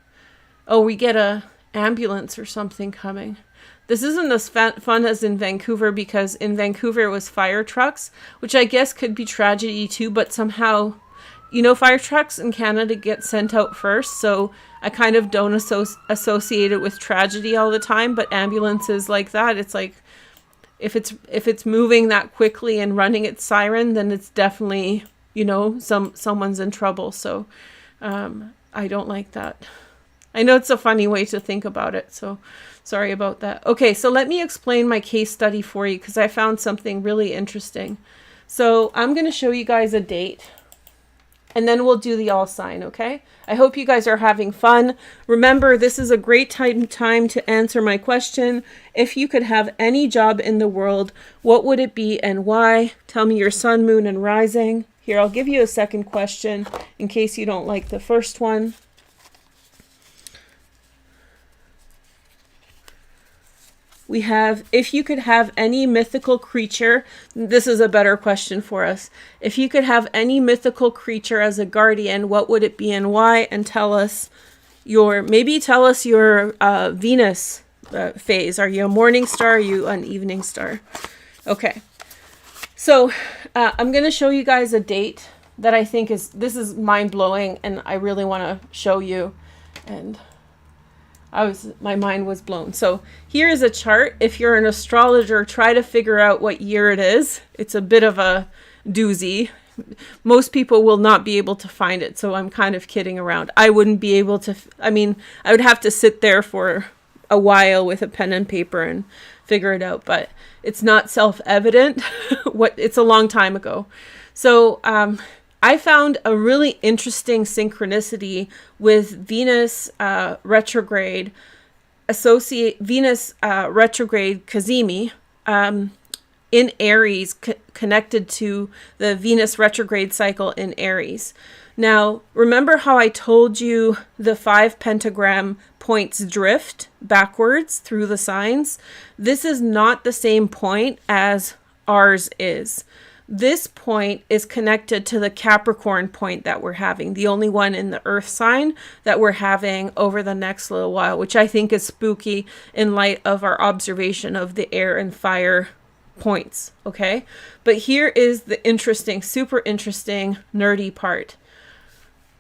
Oh, we get a ambulance or something coming. This isn't as fun as in Vancouver, because in Vancouver it was fire trucks, which I guess could be tragedy too, but somehow, you know, fire trucks in Canada get sent out first, so I kind of don't associate it with tragedy all the time. But ambulances like that, it's like if it's moving that quickly and running its siren, then it's definitely, you know, someone's in trouble. So I don't like that. I know it's a funny way to think about it, so sorry about that. Okay, so let me explain my case study for you because I found something really interesting. So I'm going to show you guys a date, and then we'll do the all sign, okay? I hope you guys are having fun. Remember, this is a great time to answer my question. If you could have any job in the world, what would it be and why? Tell me your sun, moon, and rising. Here, I'll give you a second question in case you don't like the first one. We have, if you could have any mythical creature, this is a better question for us. If you could have any mythical creature as a guardian, what would it be and why? And tell us your Venus phase. Are you a morning star? Are you an evening star? Okay. So I'm going to show you guys a date that I think this is mind-blowing, and I really want to show you. And my mind was blown. So here is a chart. If you're an astrologer, try to figure out what year it is. It's a bit of a doozy. Most people will not be able to find it, so I'm kind of kidding around. I wouldn't be able to, I would have to sit there for a while with a pen and paper and figure it out, but it's not self-evident. It's a long time ago. So I found a really interesting synchronicity with Venus retrograde, Venus retrograde Cazimi in Aries, connected to the Venus retrograde cycle in Aries. Now, remember how I told you the 5 pentagram points drift backwards through the signs? This is not the same point as ours is. This point is connected to the Capricorn point that we're having, the only one in the earth sign that we're having over the next little while, which I think is spooky in light of our observation of the air and fire points, okay? But here is the interesting, super interesting, nerdy part.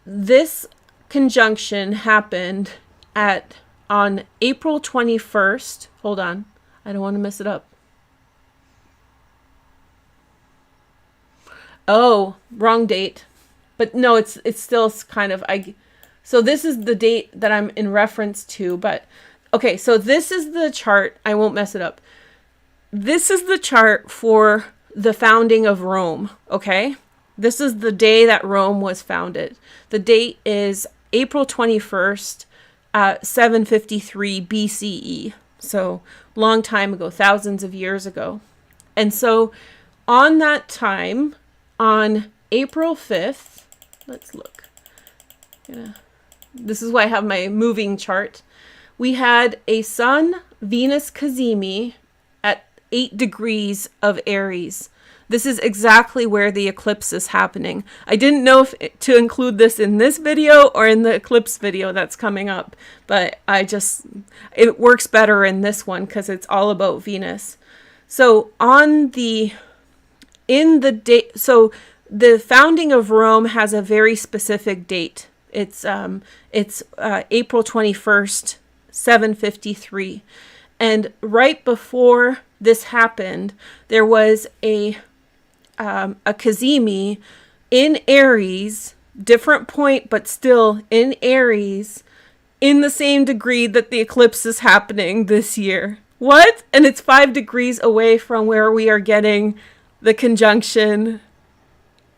This conjunction happened on April 21st. Hold on, I don't want to mess it up. Oh, wrong date. But no, it's still kind of, so this is the date that I'm in reference to, but okay, so this is the chart. I won't mess it up. This is the chart for the founding of Rome, okay? This is the day that Rome was founded. The date is April 21st, 753 BCE. So long time ago, thousands of years ago. And so on that time, on April 5th, let's look. This is why I have my moving chart. We had a Sun Venus Cazimi at 8 degrees of Aries. This is exactly where the eclipse is happening. I didn't know if to include this in this video or in the eclipse video that's coming up, but it works better in this one because it's all about Venus. So on the in the date, so the founding of Rome has a very specific date. It's April 21st, 753. And right before this happened, there was a Cazimi in Aries, different point, but still in Aries, in the same degree that the eclipse is happening this year. What? And it's 5 degrees away from where we are getting the conjunction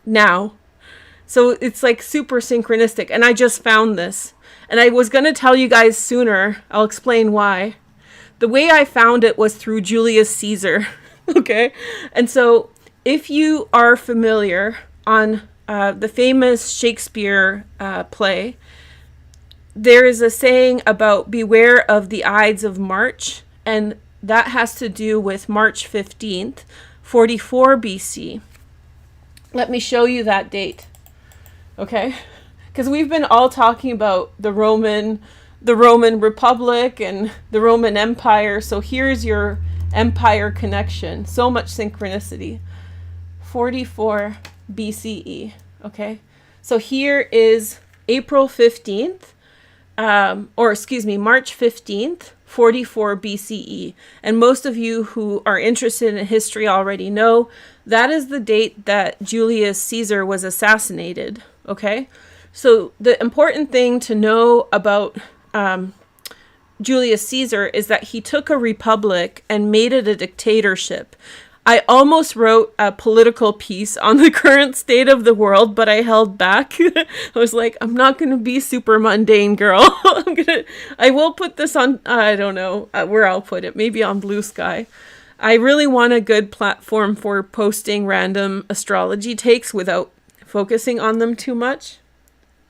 now. So it's like super synchronistic. And I just found this. And I was going to tell you guys sooner. I'll explain why. The way I found it was through Julius Caesar. Okay? And so if you are familiar on the famous Shakespeare play, there is a saying about beware of the Ides of March. And that has to do with March 15th, 44 BC. Let me show you that date, okay? Because we've been all talking about the Roman Republic and the Roman Empire. So here's your empire connection. So much synchronicity. 44 BCE, okay? So here is April 15th, March 15th, 44 BCE. And most of you who are interested in history already know that is the date that Julius Caesar was assassinated. Okay? So the important thing to know about Julius Caesar is that he took a republic and made it a dictatorship. I almost wrote a political piece on the current state of the world, but I held back. I was like, I'm not going to be super mundane, girl. I will put this on, I don't know where I'll put it, maybe on Blue Sky. I really want a good platform for posting random astrology takes without focusing on them too much.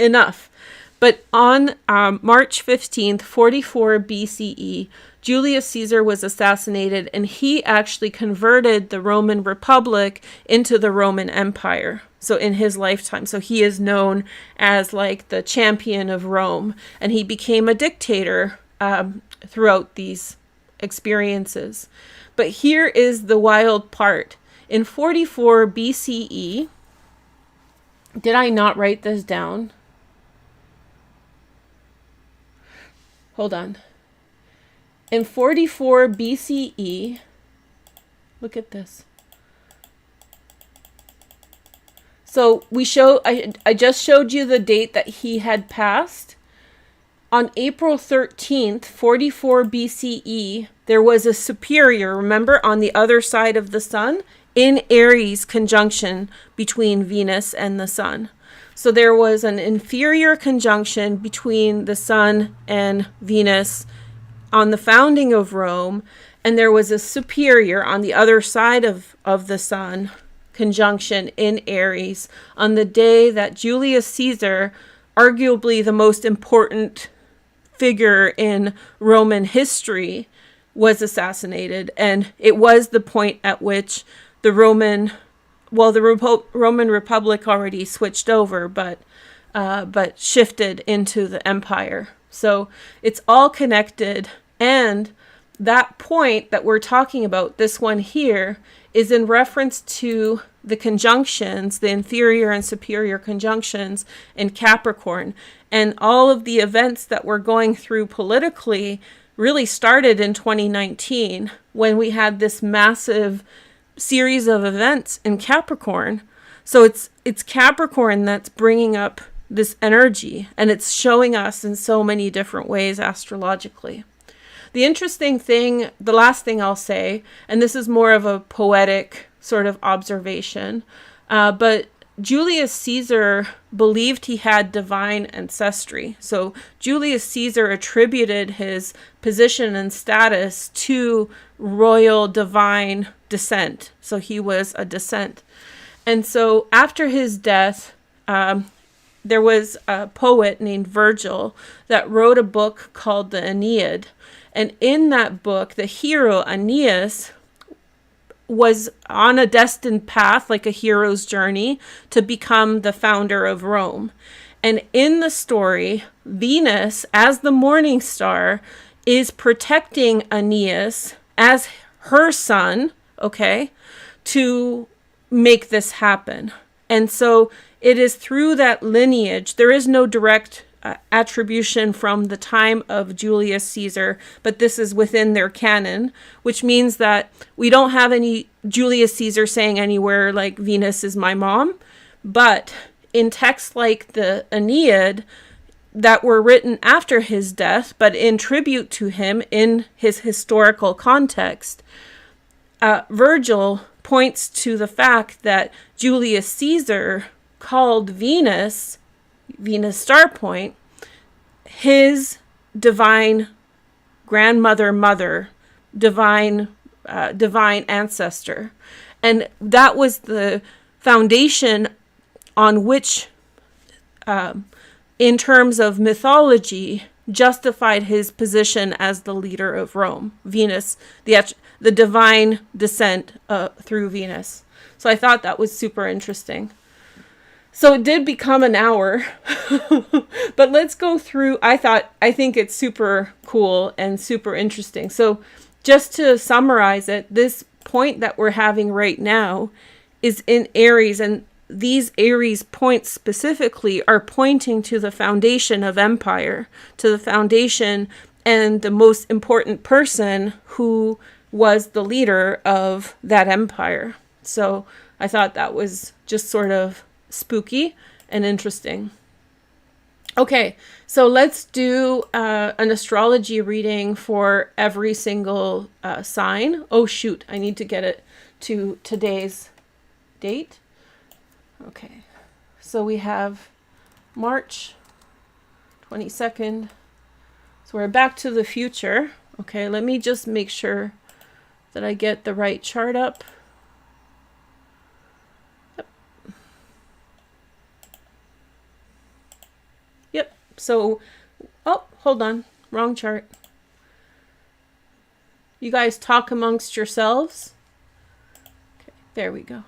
Enough. But on March 15th, 44 BCE, Julius Caesar was assassinated, and he actually converted the Roman Republic into the Roman Empire. So in his lifetime. So he is known as like the champion of Rome, and he became a dictator throughout these experiences. But here is the wild part. In 44 BCE, did I not write this down? Hold on. In 44 BCE, look at this. So I just showed you the date that he had passed. On April 13th, 44 BCE, there was a superior, remember, on the other side of the sun, in Aries conjunction between Venus and the sun. So there was an inferior conjunction between the sun and Venus on the founding of Rome, and there was a superior on the other side of the sun conjunction in Aries on the day that Julius Caesar, arguably the most important figure in Roman history, was assassinated. And it was the point at which the Roman Republic already switched over, but shifted into the empire. So it's all connected. And that point that we're talking about, this one here, is in reference to the conjunctions, the inferior and superior conjunctions in Capricorn. And all of the events that we're going through politically really started in 2019 when we had this massive series of events in Capricorn. So it's Capricorn that's bringing up this energy, and it's showing us in so many different ways astrologically. The interesting thing, the last thing I'll say, and this is more of a poetic sort of observation, but Julius Caesar believed he had divine ancestry. So Julius Caesar attributed his position and status to royal divine descent. So he was a descent. And so after his death, there was a poet named Virgil that wrote a book called the Aeneid. And in that book, the hero Aeneas was on a destined path, like a hero's journey, to become the founder of Rome. And in the story, Venus, as the morning star, is protecting Aeneas as her son, okay, to make this happen. And so it is through that lineage. There is no direct attribution from the time of Julius Caesar, but this is within their canon, which means that we don't have any Julius Caesar saying anywhere like Venus is my mom. But in texts like the Aeneid that were written after his death, but in tribute to him in his historical context, Virgil points to the fact that Julius Caesar called Venus star point, his divine grandmother, mother, divine ancestor. And that was the foundation on which, in terms of mythology, justified his position as the leader of Rome. Venus, the divine descent through Venus. So I thought that was super interesting. So it did become an hour, but let's go through. I think it's super cool and super interesting. So just to summarize it, this point that we're having right now is in Aries, and these Aries points specifically are pointing to the foundation of empire, to the foundation and the most important person who was the leader of that empire. So I thought that was just sort of spooky and interesting. Okay, so let's do an astrology reading for every single sign. Oh shoot, I need to get it to today's date. Okay, so we have March 22nd. So we're back to the future. Okay, let me just make sure that I get the right chart up. Yep. So, oh, hold on. Wrong chart. You guys talk amongst yourselves. Okay, there we go.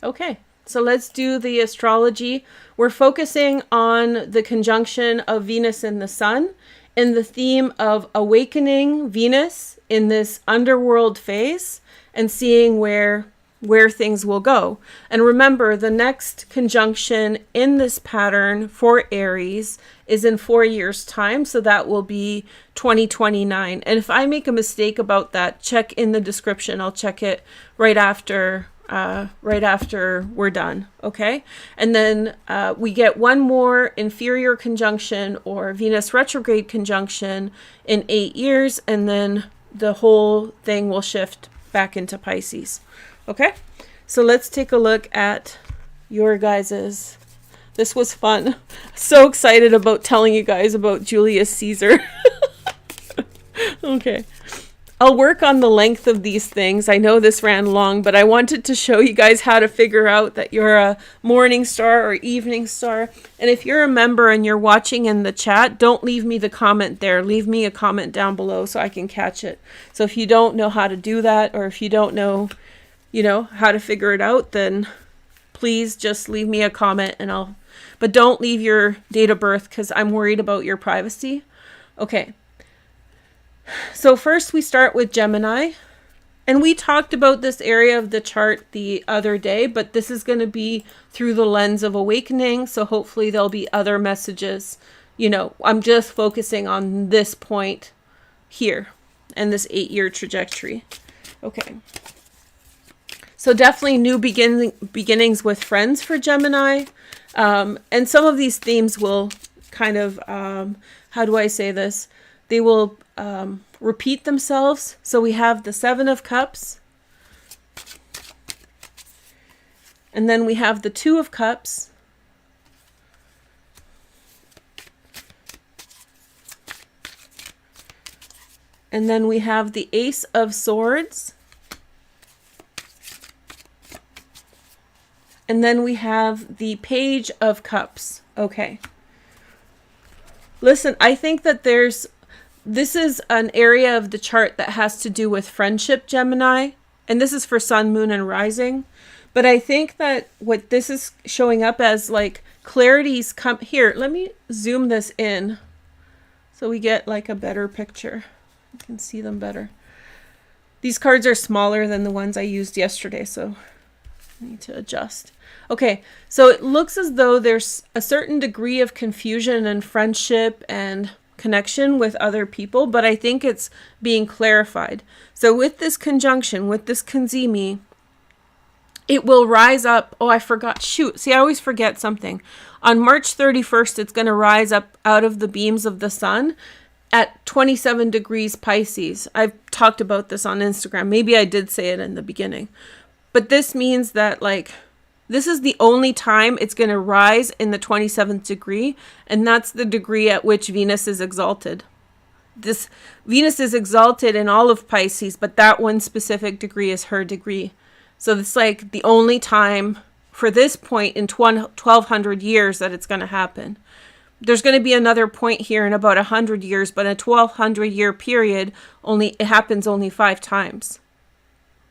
Okay, so let's do the astrology. We're focusing on the conjunction of Venus and the Sun and the theme of awakening Venus in this underworld phase and seeing where things will go. And remember, the next conjunction in this pattern for Aries is in 4 years' time, so that will be 2029. And if I make a mistake about that, check in the description. I'll check it right after we're done. Okay, and then we get one more inferior conjunction or Venus retrograde conjunction in 8 years, and then the whole thing will shift back into Pisces. Okay, so let's take a look at your guys's. This was fun. So excited about telling you guys about Julius Caesar. Okay. I'll work on the length of these things. I know this ran long, but I wanted to show you guys how to figure out that you're a morning star or evening star. And if you're a member and you're watching in the chat, don't leave me the comment there. Leave me a comment down below so I can catch it. So if you don't know how to do that, or if you don't know, how to figure it out, then please just leave me a comment but don't leave your date of birth because I'm worried about your privacy. Okay. So first we start with Gemini, and we talked about this area of the chart the other day, but this is going to be through the lens of awakening. So hopefully there'll be other messages. I'm just focusing on this point here and this 8-year trajectory. Okay. So definitely new beginnings with friends for Gemini. And some of these themes will kind of, how do I say this? They will repeat themselves. So we have the 7 of Cups. And then we have the 2 of Cups. And then we have the Ace of Swords. And then we have the Page of Cups. Okay. Listen, I think that this is an area of the chart that has to do with friendship, Gemini. And this is for Sun, Moon, and Rising. But I think that what this is showing up as, like, clarity's come here. Let me zoom this in. so we get like a better picture. You can see them better. These cards are smaller than the ones I used yesterday, so I need to adjust. Okay, so it looks as though there's a certain degree of confusion and friendship and connection with other people, but I think it's being clarified. So with this conjunction, with this Cazimi, it will rise up. Oh, I forgot. Shoot. See, I always forget something. On March 31st, it's going to rise up out of the beams of the sun at 27 degrees Pisces. I've talked about this on Instagram. Maybe I did say it in the beginning. But this means that, like, this is the only time it's going to rise in the 27th degree, and that's the degree at which Venus is exalted. This Venus is exalted in all of Pisces, but that one specific degree is her degree. So it's like the only time for this point in 1200 years that it's going to happen. There's going to be another point here in about 100 years, but in a 1200 year period, it happens only 5 times.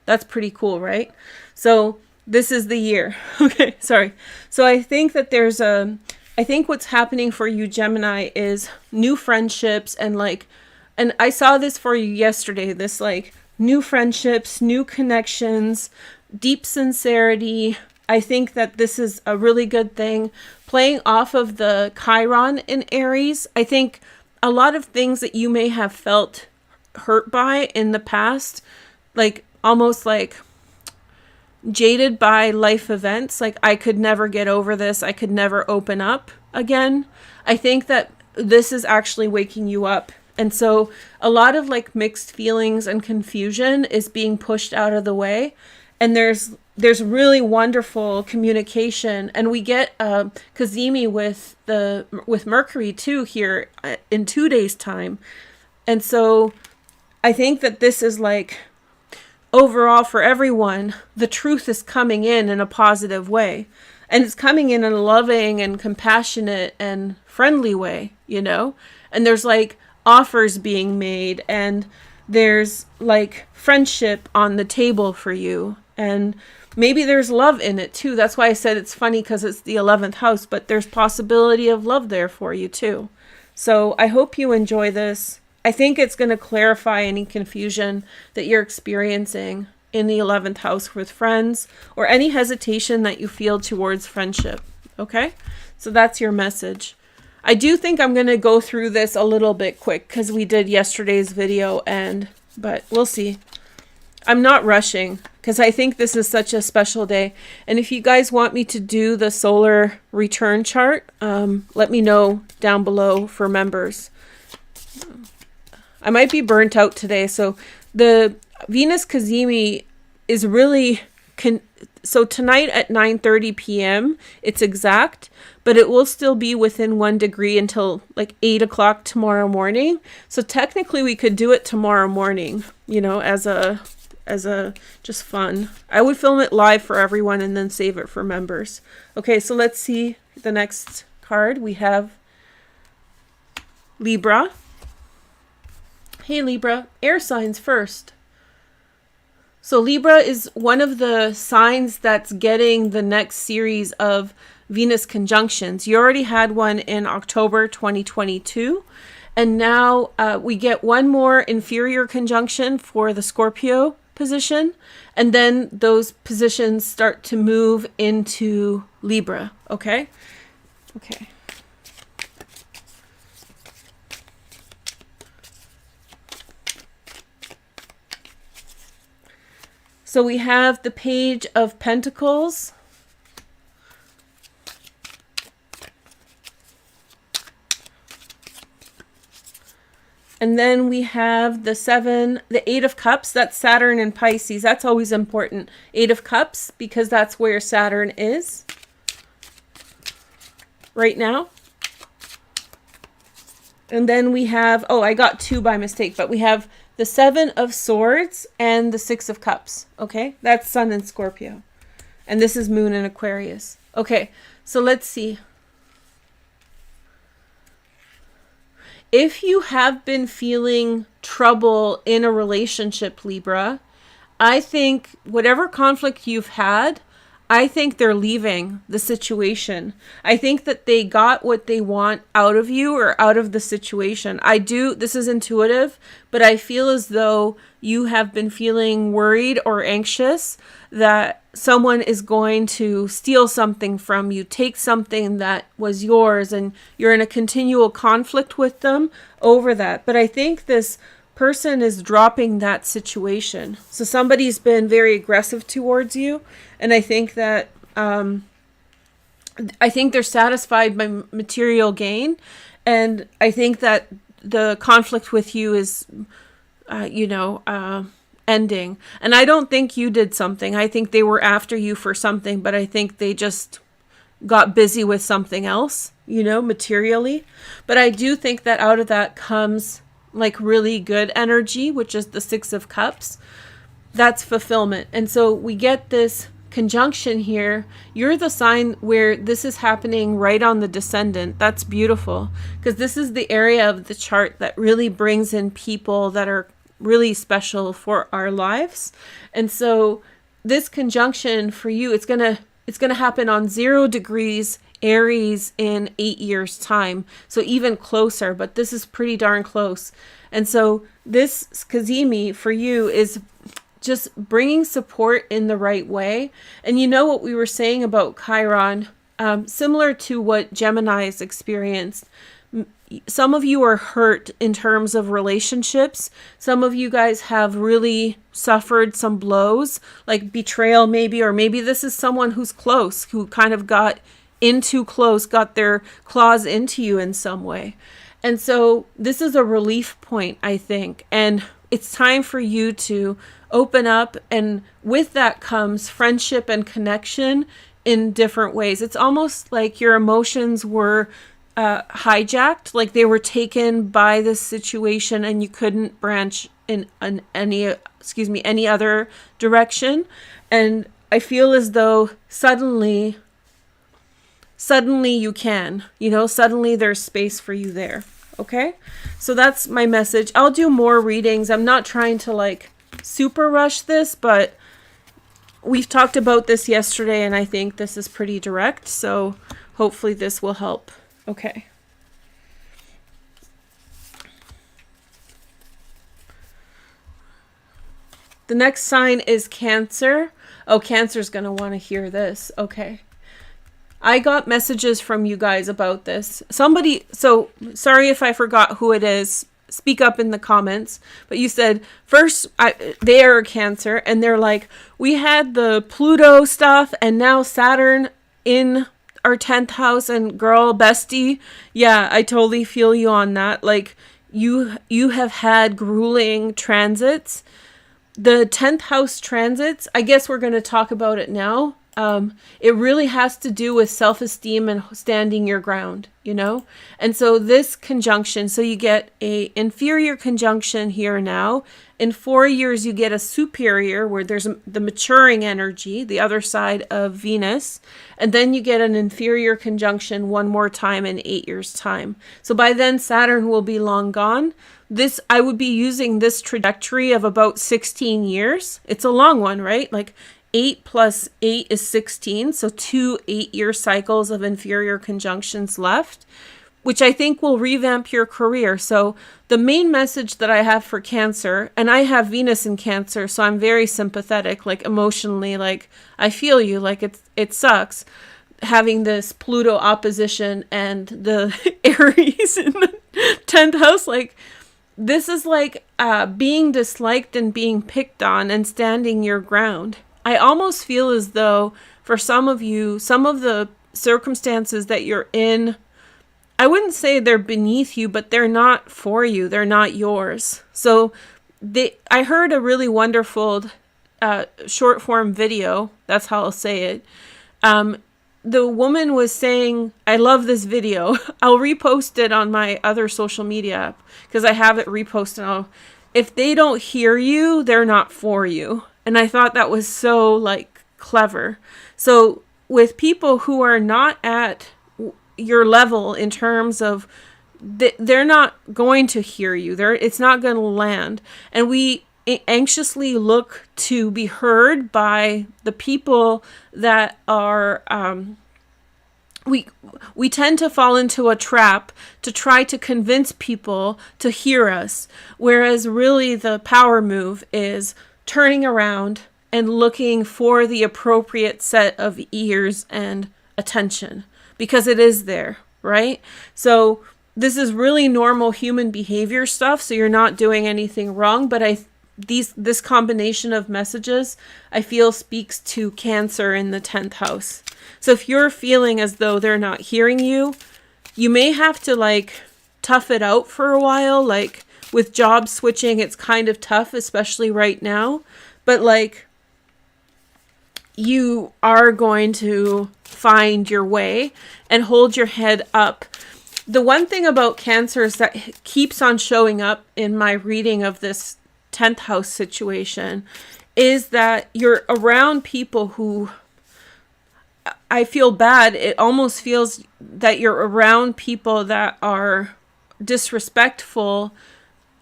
That's pretty cool, right? So this is the year. Okay, sorry. So I think that I think what's happening for you, Gemini, is new friendships and I saw this for you yesterday, this like new friendships, new connections, deep sincerity. I think that this is a really good thing. Playing off of the Chiron in Aries, I think a lot of things that you may have felt hurt by in the past, like almost like jaded by life events, like I could never get over this, I could never open up again. I think that this is actually waking you up. And so a lot of like mixed feelings and confusion is being pushed out of the way. And there's really wonderful communication, and we get Cazimi with Mercury too here in 2 days time. And so I think that this is like overall for everyone, the truth is coming in a positive way, and it's coming in a loving and compassionate and friendly way, you know, and there's like offers being made, and there's like friendship on the table for you. And maybe there's love in it too. That's why I said it's funny, because it's the 11th house, but there's possibility of love there for you too. So I hope you enjoy this. I think it's going to clarify any confusion that you're experiencing in the 11th house with friends, or any hesitation that you feel towards friendship. Okay? So that's your message. I do think I'm going to go through this a little bit quick because we did yesterday's video, but we'll see. I'm not rushing because I think this is such a special day. And if you guys want me to do the solar return chart, let me know down below for members. I might be burnt out today. So the Venus Cazimi is really... So tonight at 9:30 p.m. it's exact, but it will still be within 1 degree until like 8 o'clock tomorrow morning. So technically we could do it tomorrow morning, you know, as a just fun. I would film it live for everyone and then save it for members. Okay, so let's see the next card. We have Libra. Hey Libra, air signs first. So Libra is one of the signs that's getting the next series of Venus conjunctions. You already had one in October 2022. And now we get one more inferior conjunction for the Scorpio position. And then those positions start to move into Libra. Okay? Okay. So we have the Page of Pentacles. And then we have the 8 of Cups. That's Saturn and Pisces. That's always important. 8 of Cups, because that's where Saturn is right now. And then we have, oh, I got 2 by mistake, but we have the 7 of Swords and the 6 of Cups. Okay, that's Sun in Scorpio. And this is Moon in Aquarius. Okay, so let's see. If you have been feeling trouble in a relationship, Libra, I think whatever conflict you've had, I think they're leaving the situation. I think that they got what they want out of you or out of the situation. This is intuitive, but I feel as though you have been feeling worried or anxious that someone is going to steal something from you, take something that was yours, and you're in a continual conflict with them over that. But I think this person is dropping that situation. So somebody's been very aggressive towards you, and I think that they're satisfied by material gain, and I think that the conflict with you is ending. And I don't think you did something. I think they were after you for something, but I think they just got busy with something else, materially. But I do think that out of that comes like really good energy, which is the Six of Cups. That's fulfillment. And so we get this conjunction here. You're the sign where this is happening right on the descendant. That's beautiful, because this is the area of the chart that really brings in people that are really special for our lives. And so this conjunction for you, it's gonna happen on 0 degrees Aries in 8 years time. So even closer, but this is pretty darn close. And so this Cazimi for you is just bringing support in the right way. And you know what we were saying about Chiron, similar to what Gemini's experienced. Some of you are hurt in terms of relationships. Some of you guys have really suffered some blows, like betrayal maybe, or maybe this is someone who's close, who kind of got in too close, got their claws into you in some way. And so this is a relief point, I think. And it's time for you to open up. And with that comes friendship and connection in different ways. It's almost like your emotions were hijacked, like they were taken by this situation and you couldn't branch in any other direction. And I feel as though suddenly you can, suddenly there's space for you there. Okay. So that's my message. I'll do more readings. I'm not trying to super rush this, but we've talked about this yesterday and I think this is pretty direct. So hopefully this will help. Okay. The next sign is Cancer. Oh, Cancer's going to want to hear this. Okay. I got messages from you guys about this. So sorry if I forgot who it is. Speak up in the comments. But you said, first, they are Cancer, and they're like, we had the Pluto stuff, and now Saturn in our 10th house, and girl, bestie. Yeah, I totally feel you on that. Like, you have had grueling transits. The 10th house transits, I guess we're going to talk about it now. It really has to do with self-esteem and standing your ground, And so this conjunction, so you get a inferior conjunction here now. In 4 years, you get a superior where there's the maturing energy, the other side of Venus. And then you get an inferior conjunction one more time in 8 years' time. So by then, Saturn will be long gone. I would be using this trajectory of about 16 years. It's a long one, right? Like 8 plus 8 is 16. So 2 8-year cycles of inferior conjunctions left, which I think will revamp your career. So the main message that I have for Cancer, and I have Venus in Cancer, so I'm very sympathetic, like emotionally, like I feel you, like it sucks having this Pluto opposition and the Aries in the 10th house. Like, this is like being disliked and being picked on and standing your ground. I almost feel as though for some of you, some of the circumstances that you're in, I wouldn't say they're beneath you, but they're not for you. They're not yours. So I heard a really wonderful short form video. That's how I'll say it. The woman was saying, I love this video. I'll repost it on my other social media app because I have it reposted. If they don't hear you, they're not for you. And I thought that was so clever. So with people who are not at your level in terms of they're not going to hear you, it's not going to land. And anxiously look to be heard by the people that are, we tend to fall into a trap to try to convince people to hear us, whereas really the power move is turning around and looking for the appropriate set of ears and attention, because it is there, right? So this is really normal human behavior stuff, so you're not doing anything wrong, but this combination of messages I feel speaks to Cancer in the 10th house. So if you're feeling as though they're not hearing you, you may have to like tough it out for a while. Like with job switching, it's kind of tough, especially right now, but like you are going to find your way and hold your head up. The one thing about Cancer is that keeps on showing up in my reading of this 10th house situation is that you're around people who, I feel bad. It almost feels that you're around people that are disrespectful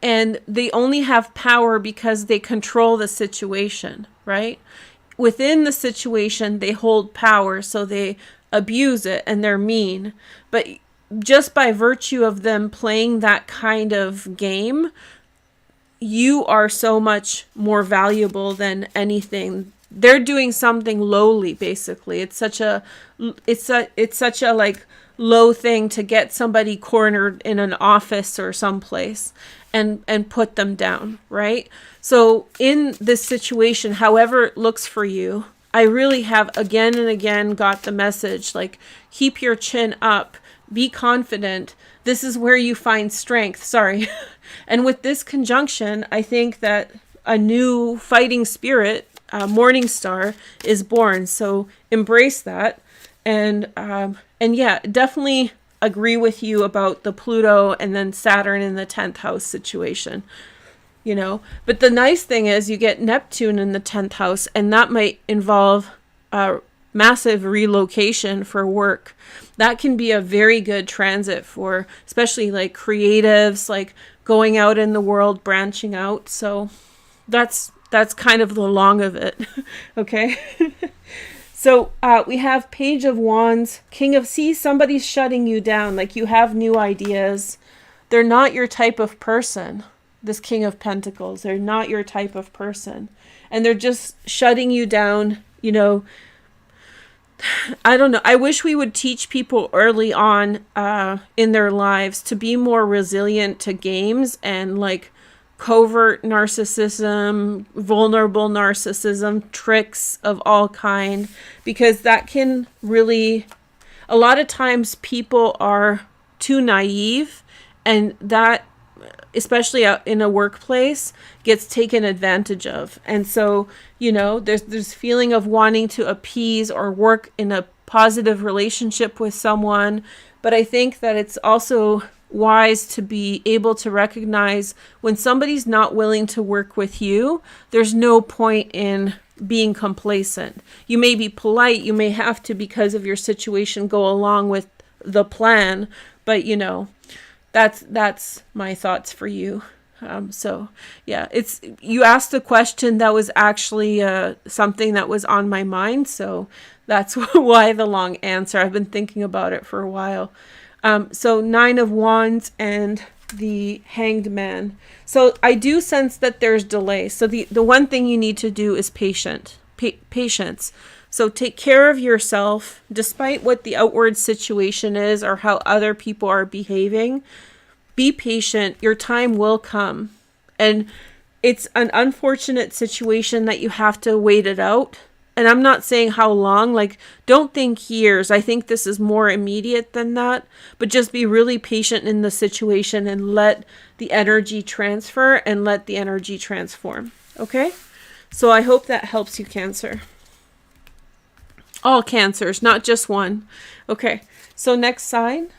and they only have power because they control the situation, right? Within the situation, they hold power, so they abuse it and they're mean. But just by virtue of them playing that kind of game, you are so much more valuable than anything. They're doing something lowly, basically. It's such a like low thing to get somebody cornered in an office or someplace and put them down, right? So in this situation, however it looks for you, I really have again and again got the message, like, keep your chin up, be confident. This is where you find strength. Sorry. And with this conjunction, I think that a new fighting spirit, morning star, is born. So embrace that. And yeah, definitely agree with you about the Pluto and then Saturn in the 10th house situation, you know. But the nice thing is you get Neptune in the 10th house, and that might involve massive relocation for work. That can be a very good transit for especially like creatives, like going out in the world, branching out. So that's kind of the long of it. Okay. So we have Page of Wands, King of Seas. Somebody's shutting you down. Like you have new ideas. They're not your type of person. This King of Pentacles, they're not your type of person. And they're just shutting you down, you know. I don't know. I wish we would teach people early on in their lives to be more resilient to games and like covert narcissism, vulnerable narcissism, tricks of all kind, because that can really, a lot of times people are too naive, and that, especially out in a workplace, gets taken advantage of. And so, you know, there's feeling of wanting to appease or work in a positive relationship with someone. But I think that it's also wise to be able to recognize when somebody's not willing to work with you, there's no point in being complacent. You may be polite, you may have to, because of your situation, go along with the plan, but you know, that's my thoughts for you. So yeah, you asked a question that was actually something that was on my mind, so that's why the long answer. I've been thinking about it for a while. So 9 of Wands and the Hanged Man. So I do sense that there's delay. So the one thing you need to do is patience. So take care of yourself, despite what the outward situation is or how other people are behaving. Be patient. Your time will come. And it's an unfortunate situation that you have to wait it out. And I'm not saying how long, like, don't think years. I think this is more immediate than that. But just be really patient in the situation and let the energy transfer and let the energy transform. Okay? So I hope that helps you, Cancer. All Cancers, not just one. Okay, so next sign.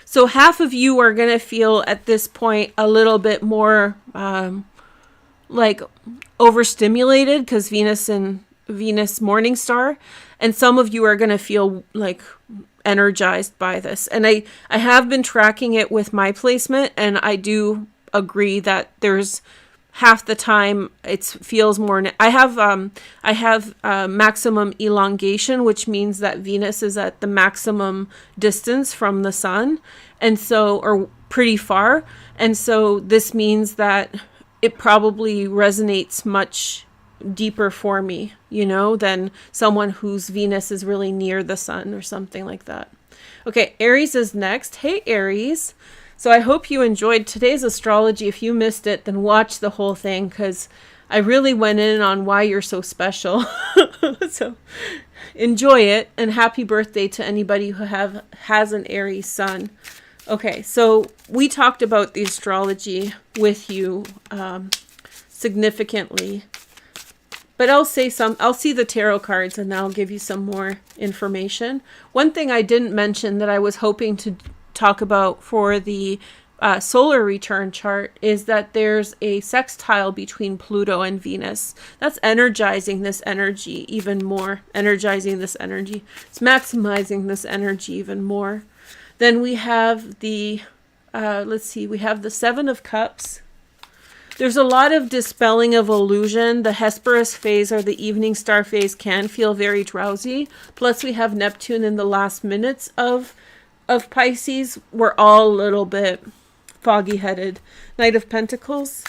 So half of you are going to feel at this point a little bit more like overstimulated because Venus morning star, and some of you are going to feel like energized by this. And I have been tracking it with my placement, and I do agree that there's half the time it feels more. I have maximum elongation, which means that Venus is at the maximum distance from the sun, and so, or pretty far. And so this means that it probably resonates much deeper for me, you know, than someone whose Venus is really near the sun or something like that. Okay, Aries is next. Hey, Aries. So I hope you enjoyed today's astrology. If you missed it, then watch the whole thing, because I really went in on why you're so special. So enjoy it, and happy birthday to anybody who has an Aries sun. Okay, so we talked about the astrology with you significantly. But I'll see the tarot cards, and I'll give you some more information. One thing I didn't mention that I was hoping to talk about for the solar return chart is that there's a sextile between Pluto and Venus. That's energizing this energy even more. Energizing this energy. It's maximizing this energy even more. Then we have the, we have the Seven of Cups. There's a lot of dispelling of illusion. The Hesperus phase, or the evening star phase, can feel very drowsy. Plus we have Neptune in the last minutes of Pisces. We're all a little bit foggy-headed. Knight of Pentacles.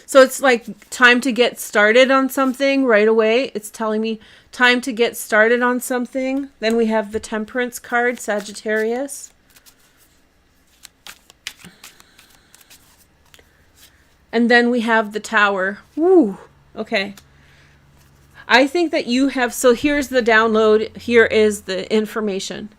So it's like time to get started on something right away. It's telling me time to get started on something. Then we have the Temperance card, Sagittarius. And then we have the Tower. Woo! Okay. I think that you have, so here's the download. Here is the information.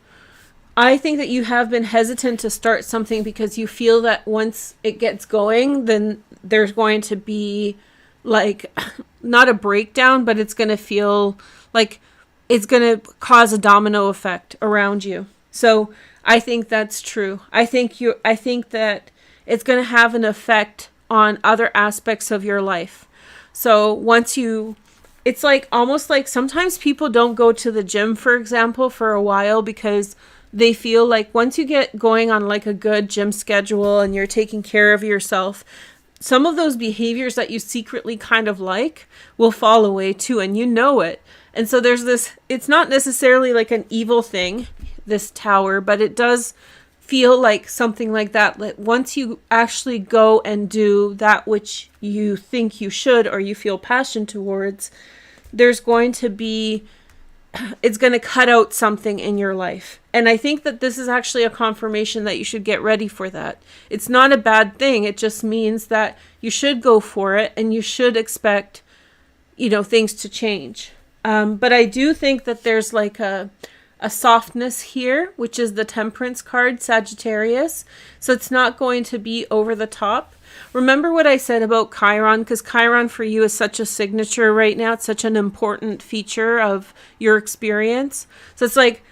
I think that you have been hesitant to start something because you feel that once it gets going, then there's going to be like, not a breakdown, but it's going to feel like it's going to cause a domino effect around you. So I think that's true. I think that it's going to have an effect on other aspects of your life. So once it's like almost like sometimes people don't go to the gym, for example, for a while because they feel like once you get going on like a good gym schedule and you're taking care of yourself, some of those behaviors that you secretly kind of like will fall away too, and you know it. And so there's this, it's not necessarily like an evil thing, this Tower, but it does feel like something like that. Like once you actually go and do that which you think you should or you feel passion towards, there's going to be, it's going to cut out something in your life. And I think that this is actually a confirmation that you should get ready for that. It's not a bad thing. It just means that you should go for it and you should expect, things to change. But I do think that there's like a softness here, which is the Temperance card, Sagittarius. So it's not going to be over the top. Remember what I said about Chiron, because Chiron for you is such a signature right now. It's such an important feature of your experience. So it's like,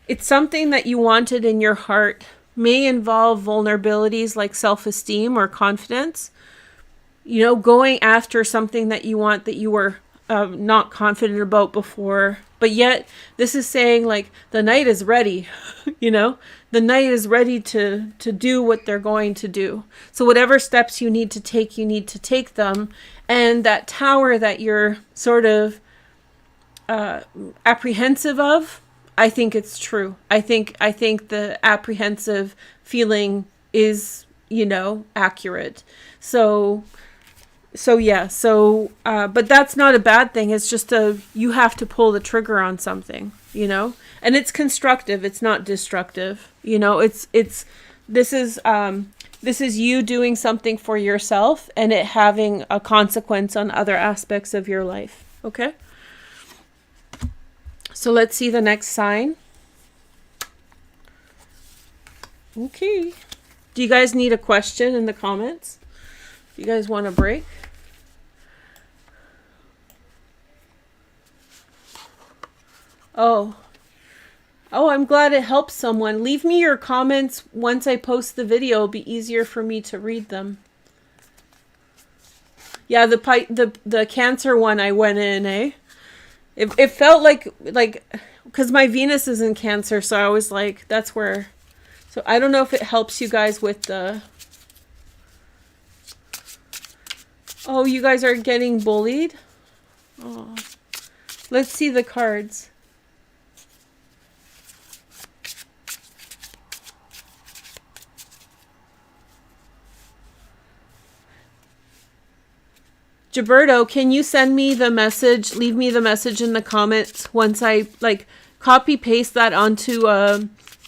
it's something that you wanted in your heart, may involve vulnerabilities like self-esteem or confidence. Going after something that you want that you were not confident about before. But yet this is saying like the knight is ready, the knight is ready to do what they're going to do. So whatever steps you need to take them. And that Tower that you're sort of apprehensive of, I think it's true. I think the apprehensive feeling is, accurate. But that's not a bad thing. It's just you have to pull the trigger on something, and it's constructive. It's not destructive. This is you doing something for yourself and it having a consequence on other aspects of your life. Okay. So let's see the next sign. Okay. Do you guys need a question in the comments? Do you guys want a break? Oh, I'm glad it helps someone. Leave me your comments once I post the video. It'll be easier for me to read them. Yeah, the Cancer one I went in, eh? It felt like because my Venus is in Cancer, so I was like, that's where. So I don't know if it helps you guys with the. Oh, you guys are getting bullied? Oh. Let's see the cards. Gilberto, can you send me the message? Leave me the message in the comments once I like copy paste that onto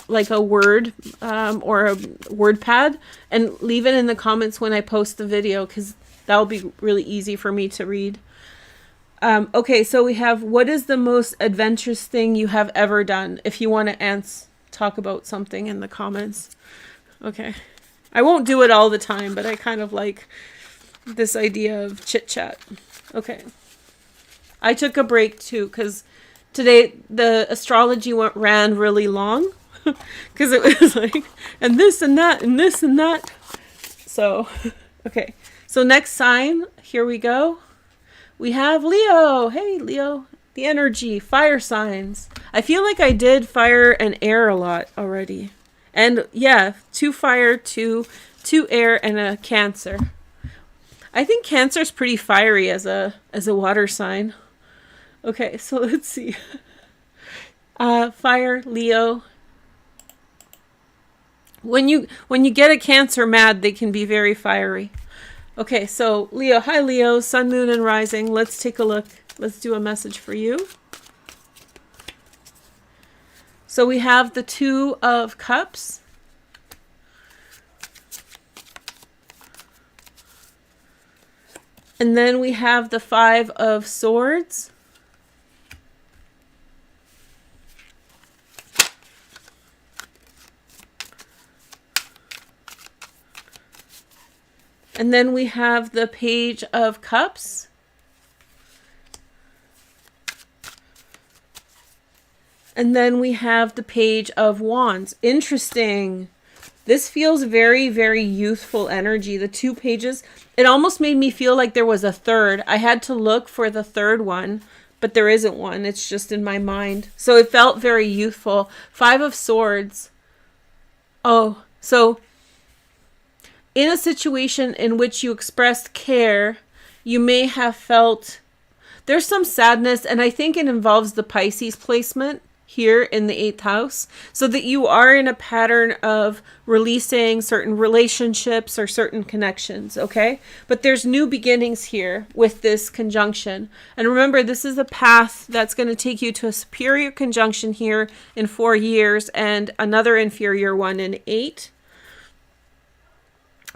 like a Word or a WordPad and leave it in the comments when I post the video, because that'll be really easy for me to read. Okay, so we have, what is the most adventurous thing you have ever done? If you want to talk about something in the comments. Okay. I won't do it all the time, but I kind of like this idea of chit chat. Okay. I took a break too, because today the astrology ran really long, because it was like, and this and that and this and that. So, okay. So next sign, here we go. We have Leo. Hey, Leo. The energy, fire signs. I feel like I did fire and air a lot already. And yeah, 2 fire, 2 air, and a Cancer. I think Cancer is pretty fiery as a water sign. Okay, so let's see. Fire, Leo. When you get a Cancer mad, they can be very fiery. Okay, so Leo. Hi, Leo. Sun, moon, and rising. Let's take a look. Let's do a message for you. So we have the 2 of Cups. And then we have the 5 of Swords. And then we have the Page of Cups. And then we have the Page of Wands. Interesting. This feels very, very youthful energy. The 2 pages, it almost made me feel like there was a third. I had to look for the third one, but there isn't one. It's just in my mind. So it felt very youthful. 5 of Swords. Oh, so in a situation in which you expressed care, you may have felt there's some sadness, and I think it involves the Pisces placement here in the 8th house, so that you are in a pattern of releasing certain relationships or certain connections, okay? But there's new beginnings here with this conjunction. And remember, this is a path that's going to take you to a superior conjunction here in 4 years and another inferior one in 8.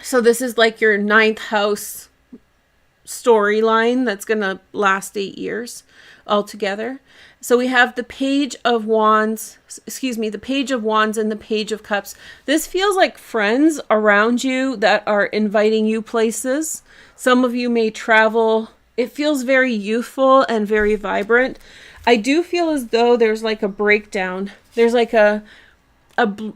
So this is like your 9th house storyline that's going to last 8 years altogether. So we have the Page of Wands, the Page of Wands and the Page of Cups. This feels like friends around you that are inviting you places. Some of you may travel. It feels very youthful and very vibrant. I do feel as though there's like a breakdown. There's like a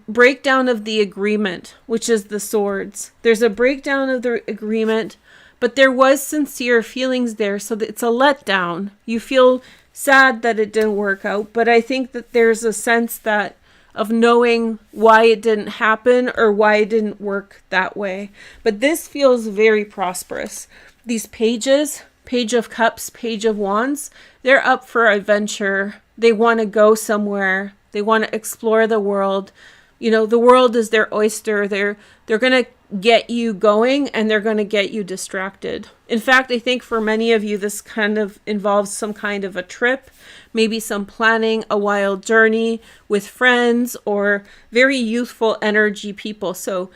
breakdown of the agreement, which is the Swords. There's a breakdown of the agreement, but there was sincere feelings there, so that it's a letdown. You feel sad that it didn't work out, but I think that there's a sense that of knowing why it didn't happen or why it didn't work that way. But this feels very prosperous. These pages, Page of Cups, Page of Wands, they're up for adventure. They want to go somewhere. They want to explore the world. You know, the world is their oyster. They're going to get you going, and they're going to get you distracted. In fact, I think for many of you, this kind of involves some kind of a trip, maybe some planning, a wild journey with friends or very youthful energy people. So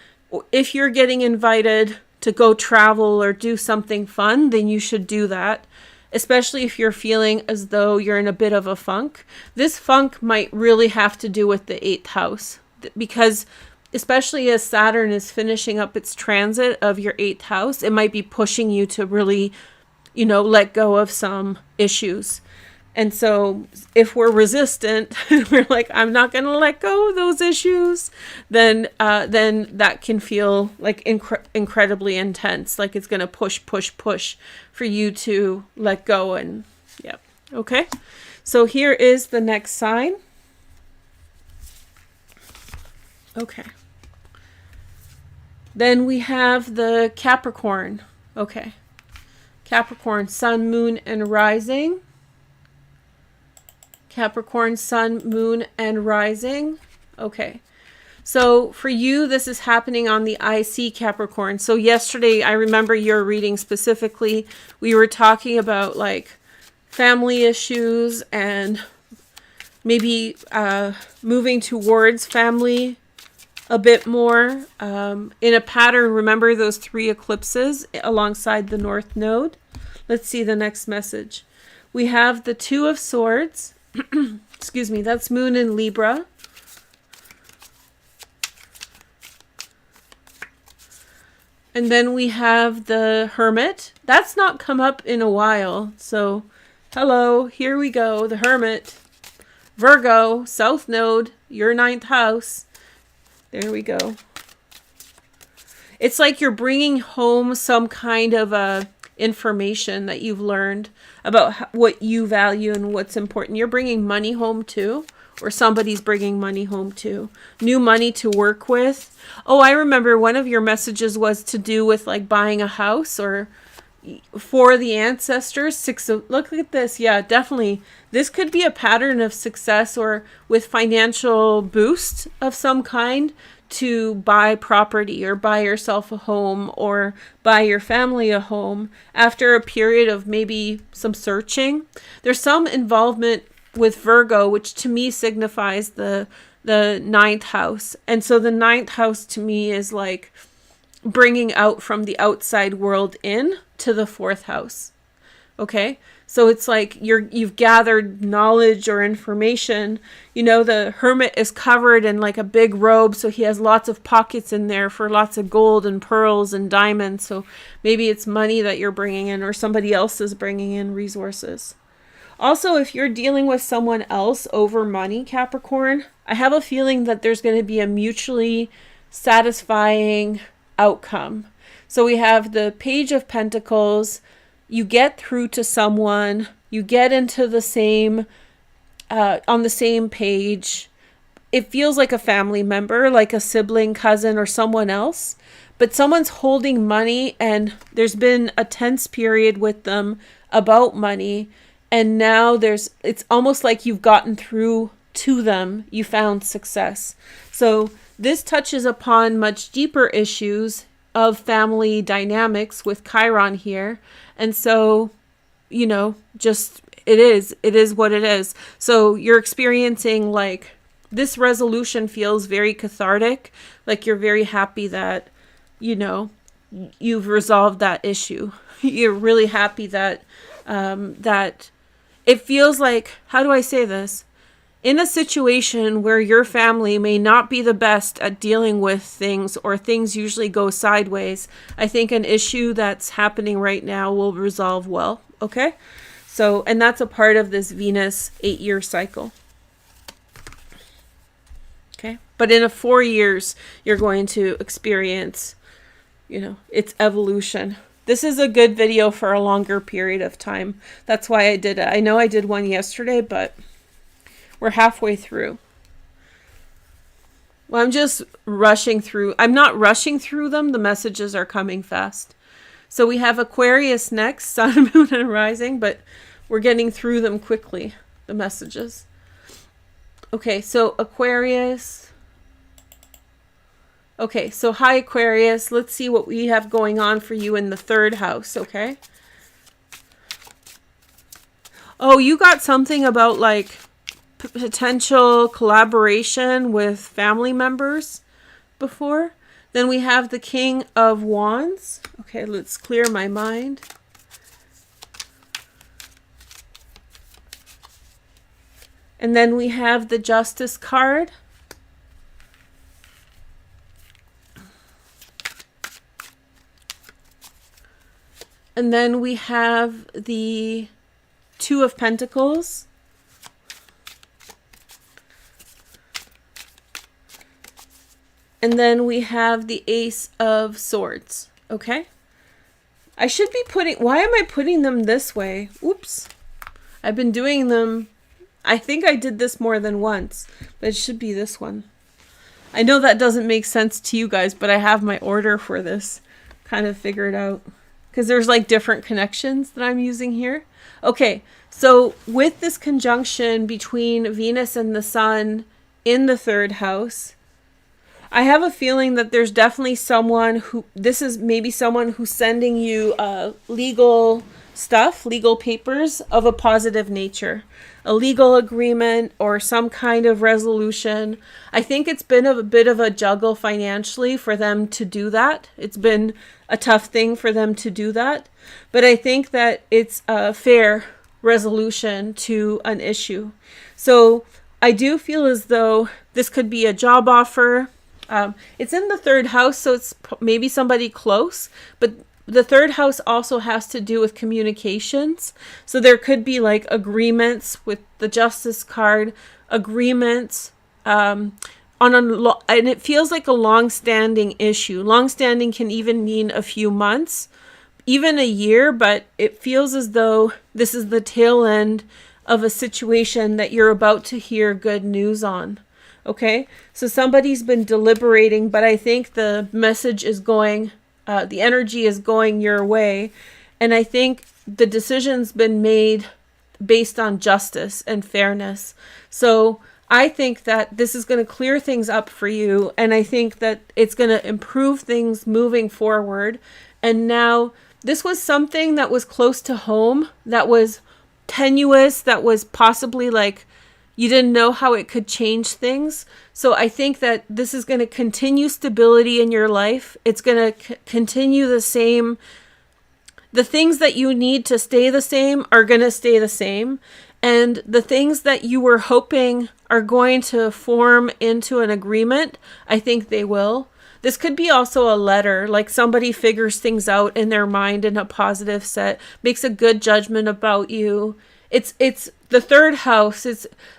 if you're getting invited to go travel or do something fun, then you should do that. Especially if you're feeling as though you're in a bit of a funk. This funk might really have to do with the 8th house, because especially as Saturn is finishing up its transit of your 8th house, it might be pushing you to really, let go of some issues. And so if we're resistant, we're like, I'm not going to let go of those issues, then that can feel like incredibly intense. Like it's going to push for you to let go. And yeah. Okay. So here is the next sign. Okay. Then we have the Capricorn. Okay. Capricorn, Sun, Moon, and Rising. Capricorn, Sun, Moon, and Rising. Okay. So for you, this is happening on the IC Capricorn. So yesterday, I remember your reading specifically. We were talking about like family issues and maybe moving towards family a bit more in a pattern. Remember those 3 eclipses alongside the North Node? Let's see the next message. We have the 2 of Swords. Excuse me, that's Moon in Libra. And then we have the Hermit. That's not come up in a while. So, hello, here we go. The Hermit. Virgo, South Node, your 9th house. There we go. It's like you're bringing home some kind of information that you've learned about what you value and what's important. You're bringing money home too, or somebody's bringing money home too. New money to work with. Oh, I remember one of your messages was to do with like buying a house or for the ancestors. 6 of, look at this. Yeah, definitely. This could be a pattern of success or with financial boost of some kind to buy property or buy yourself a home or buy your family a home after a period of maybe some searching. There's some involvement with Virgo, which to me signifies the 9th house. And so the 9th house to me is like bringing out from the outside world in to the 4th house. Okay? So it's like you've gathered knowledge or information. You know, the Hermit is covered in like a big robe, so he has lots of pockets in there for lots of gold and pearls and diamonds. So maybe it's money that you're bringing in or somebody else is bringing in resources. Also, if you're dealing with someone else over money, Capricorn, I have a feeling that there's going to be a mutually satisfying outcome. So we have the Page of Pentacles. You get through to someone, you get into the same, on the same page. It feels like a family member, like a sibling, cousin, or someone else. But someone's holding money and there's been a tense period with them about money. And now it's almost like you've gotten through to them. You found success. So this touches upon much deeper issues of family dynamics with Chiron here. And so, you know, just it is what it is. So you're experiencing like this resolution feels very cathartic. Like you're very happy that, you know, you've resolved that issue. You're really happy that, that it feels like, how do I say this? In a situation where your family may not be the best at dealing with things or things usually go sideways, I think an issue that's happening right now will resolve well, okay? So, and that's a part of this Venus 8-year cycle. Okay? But in 4 years, you're going to experience, you know, its evolution. This is a good video for a longer period of time. That's why I did it. I know I did one yesterday, but we're halfway through. Well, I'm just rushing through. I'm not rushing through them. The messages are coming fast. So we have Aquarius next, Sun, Moon, and Rising, but we're getting through them quickly, the messages. Okay, so Aquarius. Okay, so hi Aquarius. Let's see what we have going on for you in the 3rd house, okay? Oh, you got something about like potential collaboration with family members before. Then we have the King of Wands. Okay, let's clear my mind. And then we have the Justice card. And then we have the 2 of Pentacles. And then we have the Ace of Swords. Okay? I should be why am I putting them this way? Oops. I've been doing them I think I did this more than once, but it should be this one. I know that doesn't make sense to you guys, but I have my order for this kind of figured out. Because there's like different connections that I'm using here. Okay, so with this conjunction between Venus and the Sun in the third house, I have a feeling that there's definitely someone who, this is maybe someone who's sending you legal stuff, legal papers of a positive nature, a legal agreement or some kind of resolution. I think it's been a bit of a juggle financially for them to do that. It's been a tough thing for them to do that. But I think that it's a fair resolution to an issue. So I do feel as though this could be a job offer. It's in the third house, so it's maybe somebody close, but the third house also has to do with communications. So there could be like agreements with the Justice card, agreements and it feels like a long-standing issue. Long-standing can even mean a few months, even a year, but it feels as though this is the tail end of a situation that you're about to hear good news on. Okay, so somebody's been deliberating, but I think the message is going, the energy is going your way. And I think the decision's been made based on justice and fairness. So I think that this is going to clear things up for you. And I think that it's going to improve things moving forward. And now this was something that was close to home, that was tenuous, that was possibly like, you didn't know how it could change things. So I think that this is going to continue stability in your life. It's going to continue the same. The things that you need to stay the same are going to stay the same. And the things that you were hoping are going to form into an agreement, I think they will. This could be also a letter, like somebody figures things out in their mind in a positive set, makes a good judgment about you. It's the third house.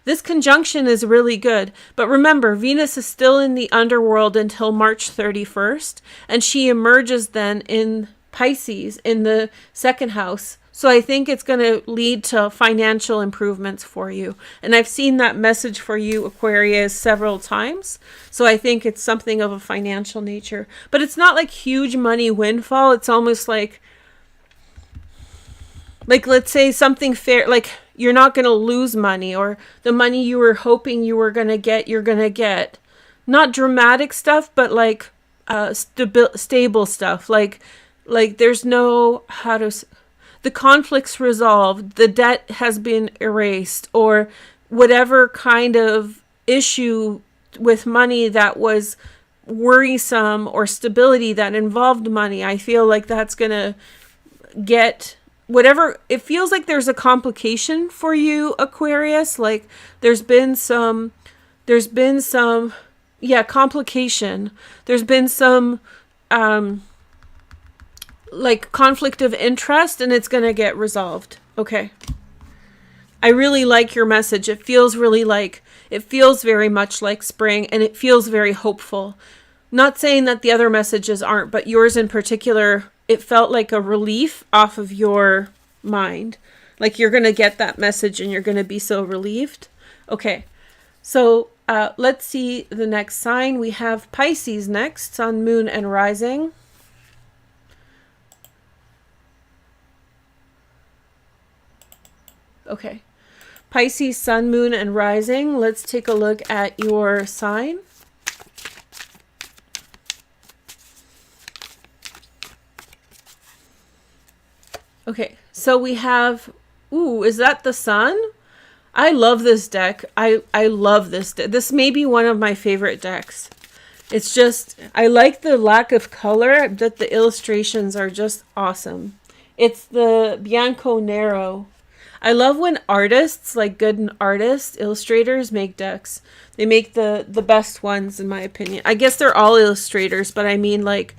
This conjunction is really good. But remember, Venus is still in the underworld until March 31st. And she emerges then in Pisces in the second house. So I think it's going to lead to financial improvements for you. And I've seen that message for you, Aquarius, several times. So I think it's something of a financial nature. But it's not like huge money windfall. It's almost like let's say something fair, like you're not going to lose money, or the money you were hoping you were going to get, you're going to get. Not dramatic stuff, but like stable stuff. Like there's no, the conflict's resolved, the debt has been erased, or whatever kind of issue with money that was worrisome, or stability that involved money. I feel like that's going to get whatever. It feels like there's a complication for you, Aquarius. Like there's been some complication. There's been some like conflict of interest, and it's going to get resolved. Okay. I really like your message. It feels very much like spring, and it feels very hopeful. Not saying that the other messages aren't, but yours in particular, it felt like a relief off of your mind. Like you're going to get that message and you're going to be so relieved. Okay. So let's see the next sign. We have Pisces next, Sun, Moon, and Rising. Okay. Pisces, Sun, Moon, and Rising. Let's take a look at your sign. Okay, so we have, is that the Sun? I love this deck. I love this deck. This may be one of my favorite decks. It's just, I like the lack of color, but the illustrations are just awesome. It's the Bianco Nero. I love when artists, like good artists, illustrators, make decks. They make the best ones, in my opinion. I guess they're all illustrators, but I mean like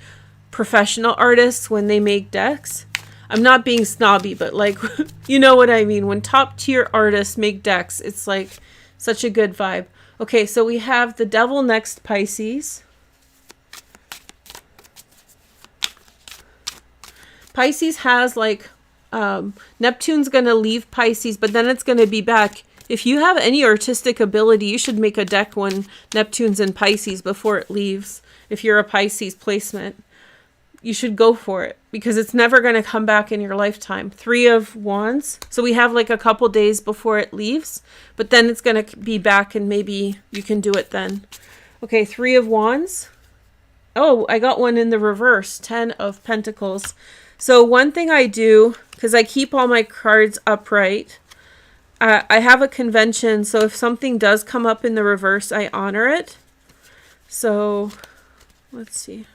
professional artists when they make decks. I'm not being snobby, but like, you know what I mean. When top tier artists make decks, it's like such a good vibe. Okay, so we have the Devil next, Pisces. Pisces has like, Neptune's going to leave Pisces, but then it's going to be back if you have any artistic ability, you should make a deck when Neptune's in Pisces before it leaves. If you're a Pisces placement, you should go for it because it's never going to come back in your lifetime. 3 of Wands. So we have like a couple days before it leaves, but then it's going to be back and maybe you can do it then. Okay, 3 of Wands. Oh, I got one in the reverse, 10 of Pentacles. So one thing I do, because I keep all my cards upright, I have a convention. So if something does come up in the reverse, I honor it. So let's see.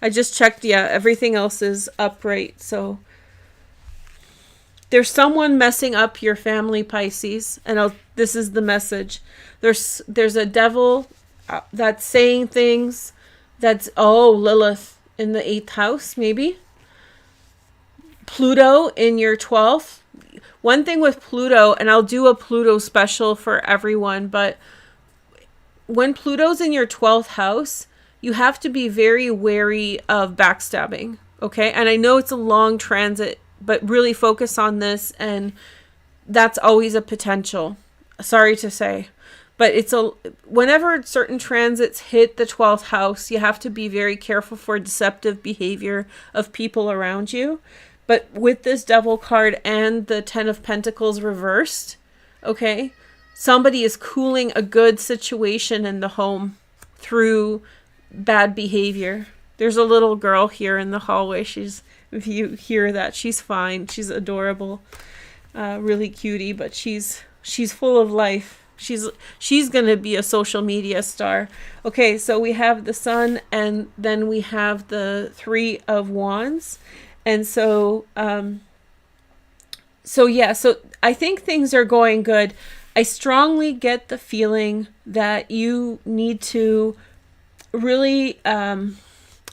I just checked. Yeah, everything else is upright. So there's someone messing up your family, Pisces. And this is the message. There's a devil that's saying things. That's, Lilith in the 8th house, maybe. Pluto in your 12th. One thing with Pluto, and I'll do a Pluto special for everyone, but when Pluto's in your 12th house, you have to be very wary of backstabbing, okay? And I know it's a long transit, but really focus on this, and that's always a potential. Sorry to say. But whenever certain transits hit the 12th house, you have to be very careful for deceptive behavior of people around you. But with this Devil card and the 10 of Pentacles reversed, okay, somebody is cooling a good situation in the home through bad behavior. There's a little girl here in the hallway. If you hear that, she's fine. She's adorable, really cutie, but she's full of life. She's going to be a social media star. Okay, so we have the Sun, and then we have the 3 of Wands. And so I think things are going good. I strongly get the feeling that you need to really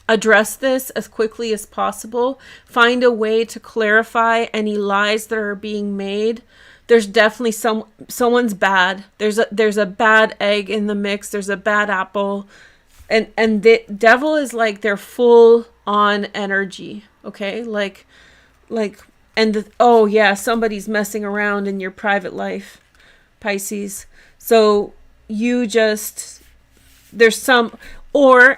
address this as quickly as possible. Find a way to clarify any lies that are being made. There's definitely someone's bad. There's a bad egg in the mix. There's a bad apple, and the Devil is like their full on energy. Okay, somebody's messing around in your private life, Pisces. So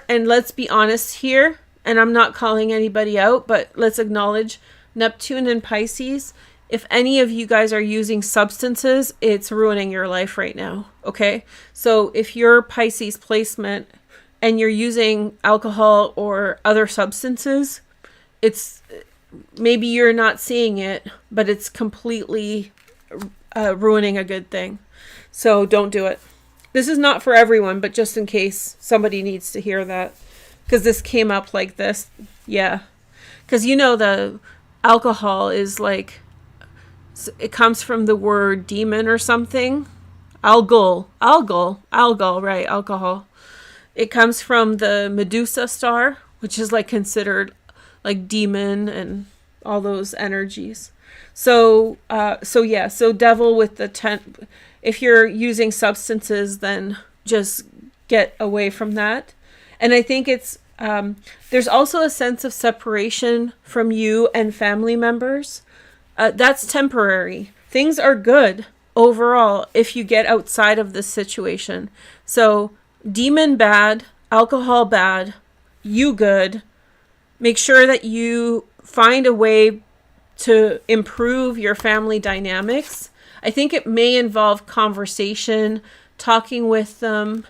and let's be honest here, and I'm not calling anybody out, but let's acknowledge Neptune and Pisces. If any of you guys are using substances, it's ruining your life right now, okay? So if you're Pisces placement and you're using alcohol or other substances, it's maybe you're not seeing it, but it's completely ruining a good thing. So don't do it. This is not for everyone, but just in case somebody needs to hear that, because this came up like this. Yeah, because the alcohol is like, it comes from the word demon or something. Algol, right? Alcohol. It comes from the Medusa star, which is like considered like demon and all those energies. So Devil with the 10. If you're using substances, then just get away from that. And I think it's there's also a sense of separation from you and family members. That's temporary. Things are good overall if you get outside of this situation. So demon bad, alcohol bad, you good. Make sure that you find a way to improve your family dynamics. I think it may involve conversation, talking with them,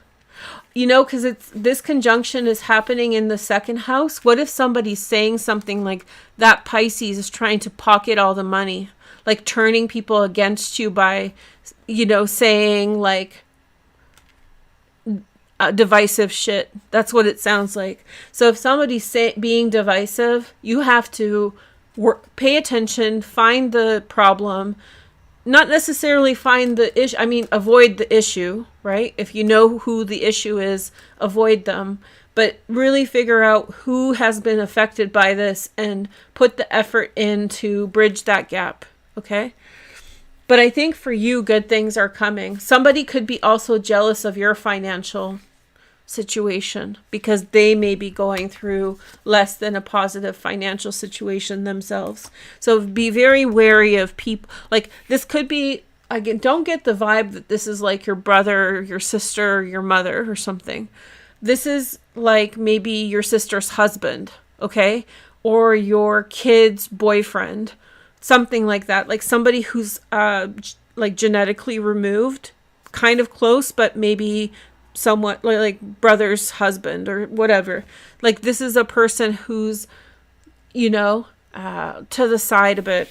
because this conjunction is happening in the 2nd house. What if somebody's saying something like that Pisces is trying to pocket all the money, like turning people against you by, saying like divisive shit. That's what it sounds like. So if somebody's being divisive, you have to pay attention, find the problem, not necessarily find the issue. Avoid the issue, right? If you know who the issue is, avoid them. But really figure out who has been affected by this and put the effort in to bridge that gap, okay? But I think for you, good things are coming. Somebody could be also jealous of your financial situation because they may be going through less than a positive financial situation themselves. So be very wary of people. Like this could be don't get the vibe that this is like your brother or your sister or your mother or something. This is like maybe your sister's husband, okay? Or your kid's boyfriend, something like that. Like somebody who's like genetically removed, kind of close, but maybe somewhat like brother's husband or whatever. Like this is a person who's, you know, to the side a bit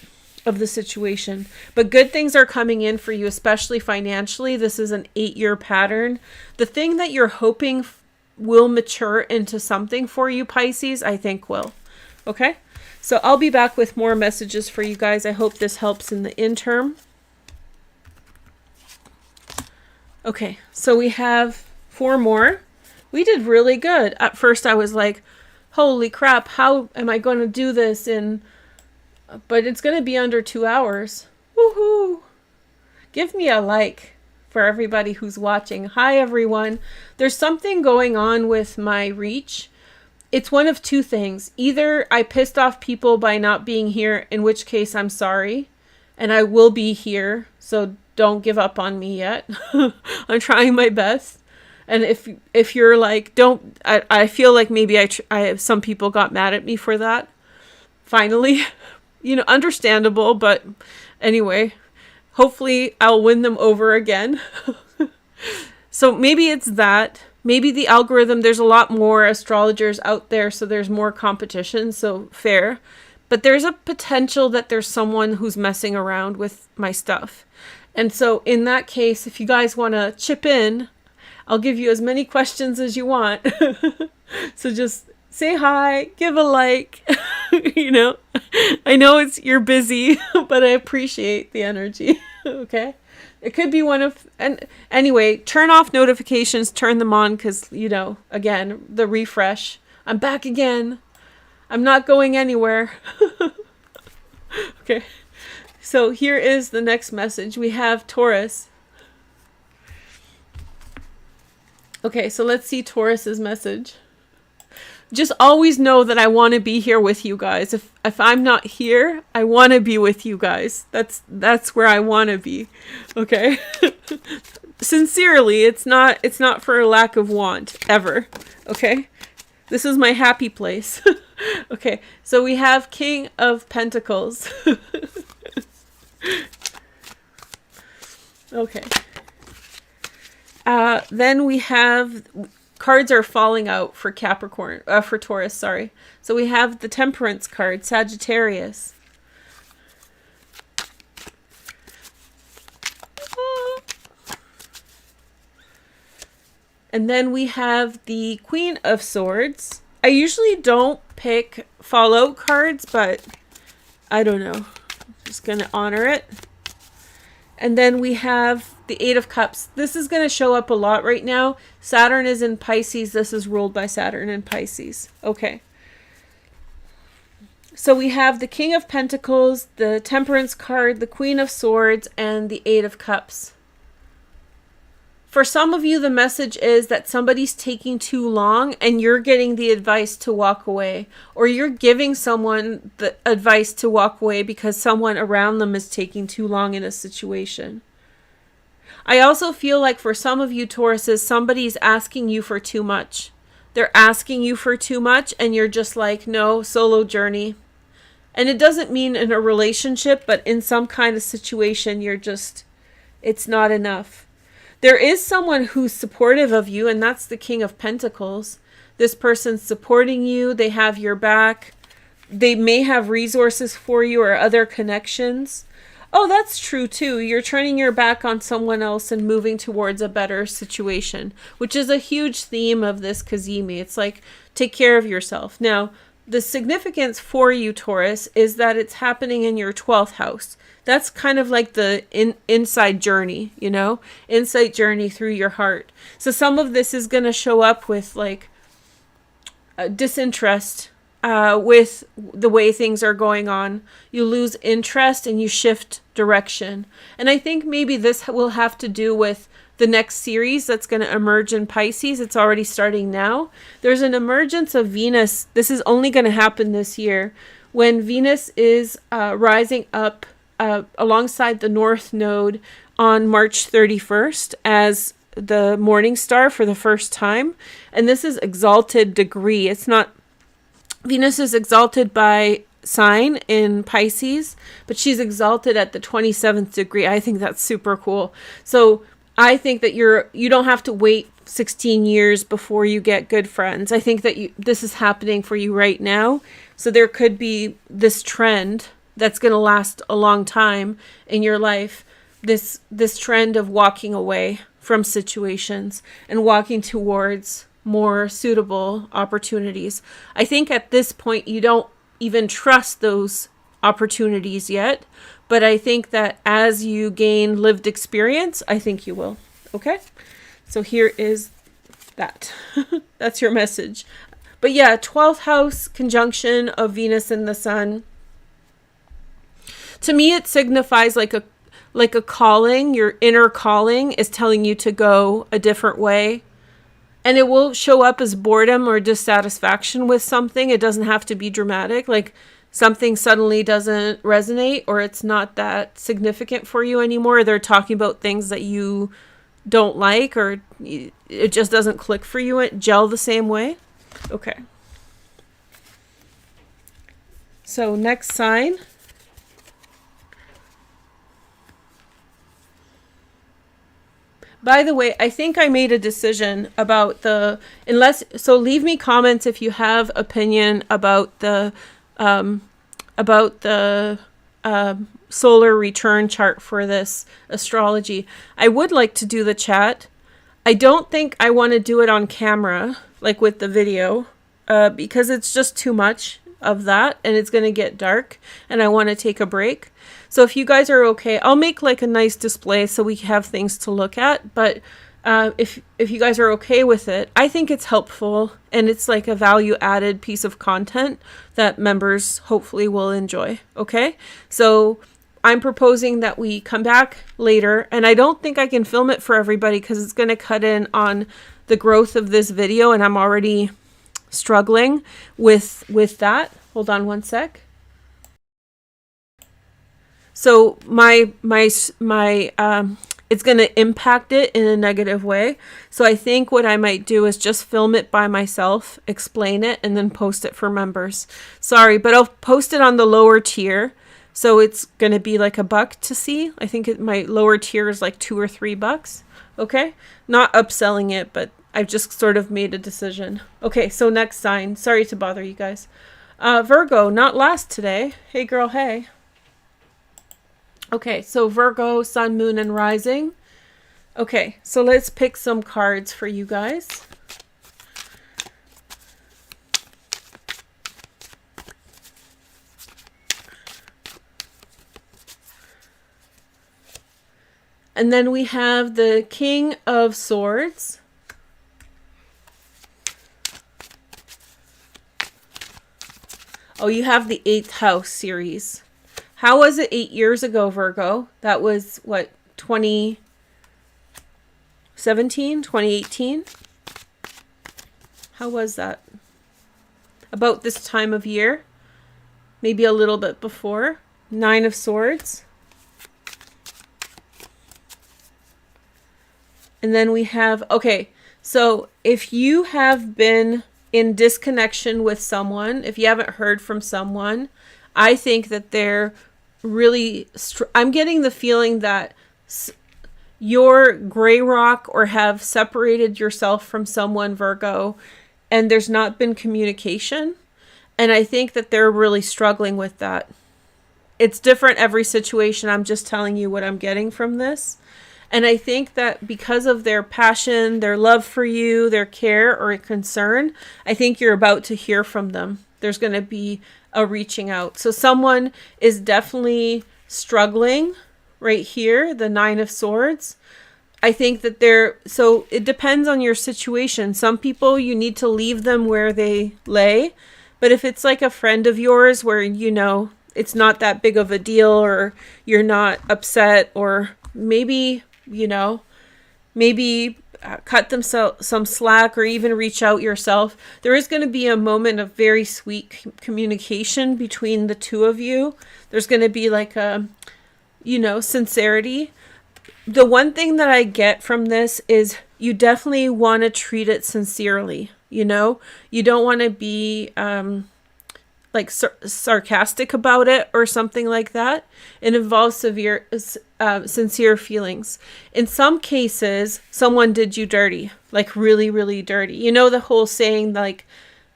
of the situation. But good things are coming in for you, especially financially. This is an 8-year pattern. The thing that you're hoping will mature into something for you, Pisces, I think will. Okay? So I'll be back with more messages for you guys. I hope this helps in the interim. Okay, so we have 4 more. We did really good. At first I was like, holy crap, how am I going to do this in... But it's going to be under 2 hours. Woohoo! Give me a like for everybody who's watching. Hi, everyone. There's something going on with my reach. It's one of 2 things. Either I pissed off people by not being here, in which case I'm sorry. And I will be here, so don't give up on me yet. I'm trying my best. And if you're like, don't... I feel like maybe some people got mad at me for that. Finally. You know, understandable, but anyway, hopefully I'll win them over again. So maybe it's that. Maybe the algorithm, there's a lot more astrologers out there, so there's more competition, so fair. But there's a potential that there's someone who's messing around with my stuff. And so in that case, if you guys want to chip in, I'll give you as many questions as you want. So just... say hi, give a like, you know, I know you're busy, but I appreciate the energy. Okay. It could be one of, and anyway, turn off notifications, turn them on. 'Cause you know, again, the refresh, I'm back again. I'm not going anywhere. Okay. So here is the next message. We have Taurus. Okay. So let's see Taurus's message. Just always know that I want to be here with you guys. If I'm not here, I want to be with you guys. That's where I want to be. Okay? Sincerely, it's not for a lack of want ever. Okay? This is my happy place. Okay. So we have King of Pentacles. Okay. Then we have... cards are falling out for Capricorn, for Taurus, sorry. So we have the Temperance card, Sagittarius. And then we have the Queen of Swords. I usually don't pick fallout cards, but I don't know. I'm just going to honor it. And then we have the 8 of Cups. This is going to show up a lot right now. Saturn is in Pisces. This is ruled by Saturn in Pisces. Okay. So we have the King of Pentacles, the Temperance card, the Queen of Swords, and the 8 of Cups. For some of you, the message is that somebody's taking too long and you're getting the advice to walk away. Or you're giving someone the advice to walk away because someone around them is taking too long in a situation. I also feel like for some of you Tauruses, somebody's asking you for too much. They're asking you for too much and you're just like, no, solo journey. And it doesn't mean in a relationship, but in some kind of situation, you're just, it's not enough. There is someone who's supportive of you, and that's the King of Pentacles. This person's supporting you. They have your back. They may have resources for you or other connections. Oh, that's true too. You're turning your back on someone else and moving towards a better situation, which is a huge theme of this Cazimi. It's like, take care of yourself. Now, the significance for you, Taurus, is that it's happening in your 12th house. That's kind of like the inside journey, you know, insight journey through your heart. So some of this is going to show up with like disinterest with the way things are going on. You lose interest and you shift direction. And I think maybe this will have to do with the next series that's going to emerge in Pisces. It's already starting now. There's an emergence of Venus. This is only going to happen this year when Venus is rising up alongside the North Node on March 31st as the morning star for the first time. And this is exalted degree. It's not, Venus is exalted by sign in Pisces, but she's exalted at the 27th degree. I think that's super cool. So I think that you don't have to wait 16 years before you get good friends. I think that this is happening for you right now. So there could be this trend that's going to last a long time in your life. This trend of walking away from situations and walking towards more suitable opportunities. I think at this point you don't even trust those opportunities yet, but I think that as you gain lived experience, I think you will. Okay? So here is that. That's your message. But yeah, 12th house conjunction of Venus and the Sun. To me, it signifies like a calling. Your inner calling is telling you to go a different way. And it will show up as boredom or dissatisfaction with something. It doesn't have to be dramatic. Like something suddenly doesn't resonate or it's not that significant for you anymore. They're talking about things that you don't like or it just doesn't click for you, it gel the same way. Okay. So next sign. By the way, I think I made a decision about so leave me comments if you have opinion about the solar return chart for this astrology. I would like to do the chat. I don't think I want to do it on camera, like with the video, because it's just too much of that and it's going to get dark and I want to take a break. So if you guys are okay, I'll make like a nice display so we have things to look at. But if you guys are okay with it, I think it's helpful and it's like a value added piece of content that members hopefully will enjoy. Okay, so I'm proposing that we come back later, and I don't think I can film it for everybody because it's going to cut in on the growth of this video and I'm already struggling with that. Hold on one sec. So my it's going to impact it in a negative way. So I think what I might do is just film it by myself, explain it, and then post it for members. Sorry, but I'll post it on the lower tier. So it's going to be like $1 to see. I think my lower tier is like $2 or $3. Okay. Not upselling it, but I've just sort of made a decision. Okay. So next sign. Sorry to bother you guys. Virgo, not last today. Hey girl. Hey. Okay, so Virgo, Sun, Moon, and Rising. Okay, so let's pick some cards for you guys. And then we have the King of Swords. Oh, you have the 8th house series. How was it 8 years ago, Virgo? That was, what, 2017, 2018? How was that? About this time of year? Maybe a little bit before. 9 of Swords. And then we have, okay, so if you have been in disconnection with someone, if you haven't heard from someone, I think that they're really, I'm getting the feeling that you're gray rock or have separated yourself from someone, Virgo, and there's not been communication. And I think that they're really struggling with that. It's different every situation. I'm just telling you what I'm getting from this. And I think that because of their passion, their love for you, their care or concern, I think you're about to hear from them. There's going to be a reaching out. So someone is definitely struggling right here, the 9 of Swords. I think that so it depends on your situation. Some people, you need to leave them where they lay. But if it's like a friend of yours where, you know, it's not that big of a deal or you're not upset, or maybe, you know, maybe cut them some slack or even reach out yourself. There is going to be a moment of very sweet communication between the two of you. There's going to be like a you know, sincerity. The one thing that I get from this is you definitely want to treat it sincerely. You know, you don't want to be like sarcastic about it or something like that. It involves sincere feelings. In some cases, someone did you dirty, like really, really dirty. You know, the whole saying, like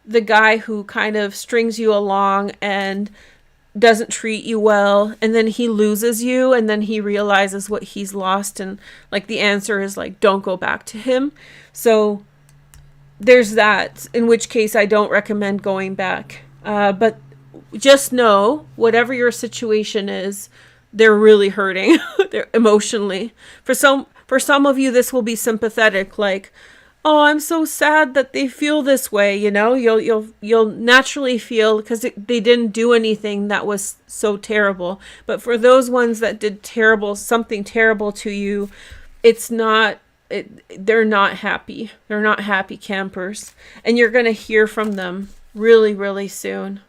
the guy who kind of strings you along and doesn't treat you well, and then he loses you, and then he realizes what he's lost, and like the answer is like, don't go back to him. So there's that, in which case I don't recommend going back. But just know, whatever your situation is, they're really hurting. They're emotionally. For some of you, this will be sympathetic, like, oh, I'm so sad that they feel this way. You know, you'll naturally feel, because they didn't do anything that was so terrible. But for those ones that did something terrible to you, they're not happy. They're not happy campers, and you're gonna hear from them really, really soon.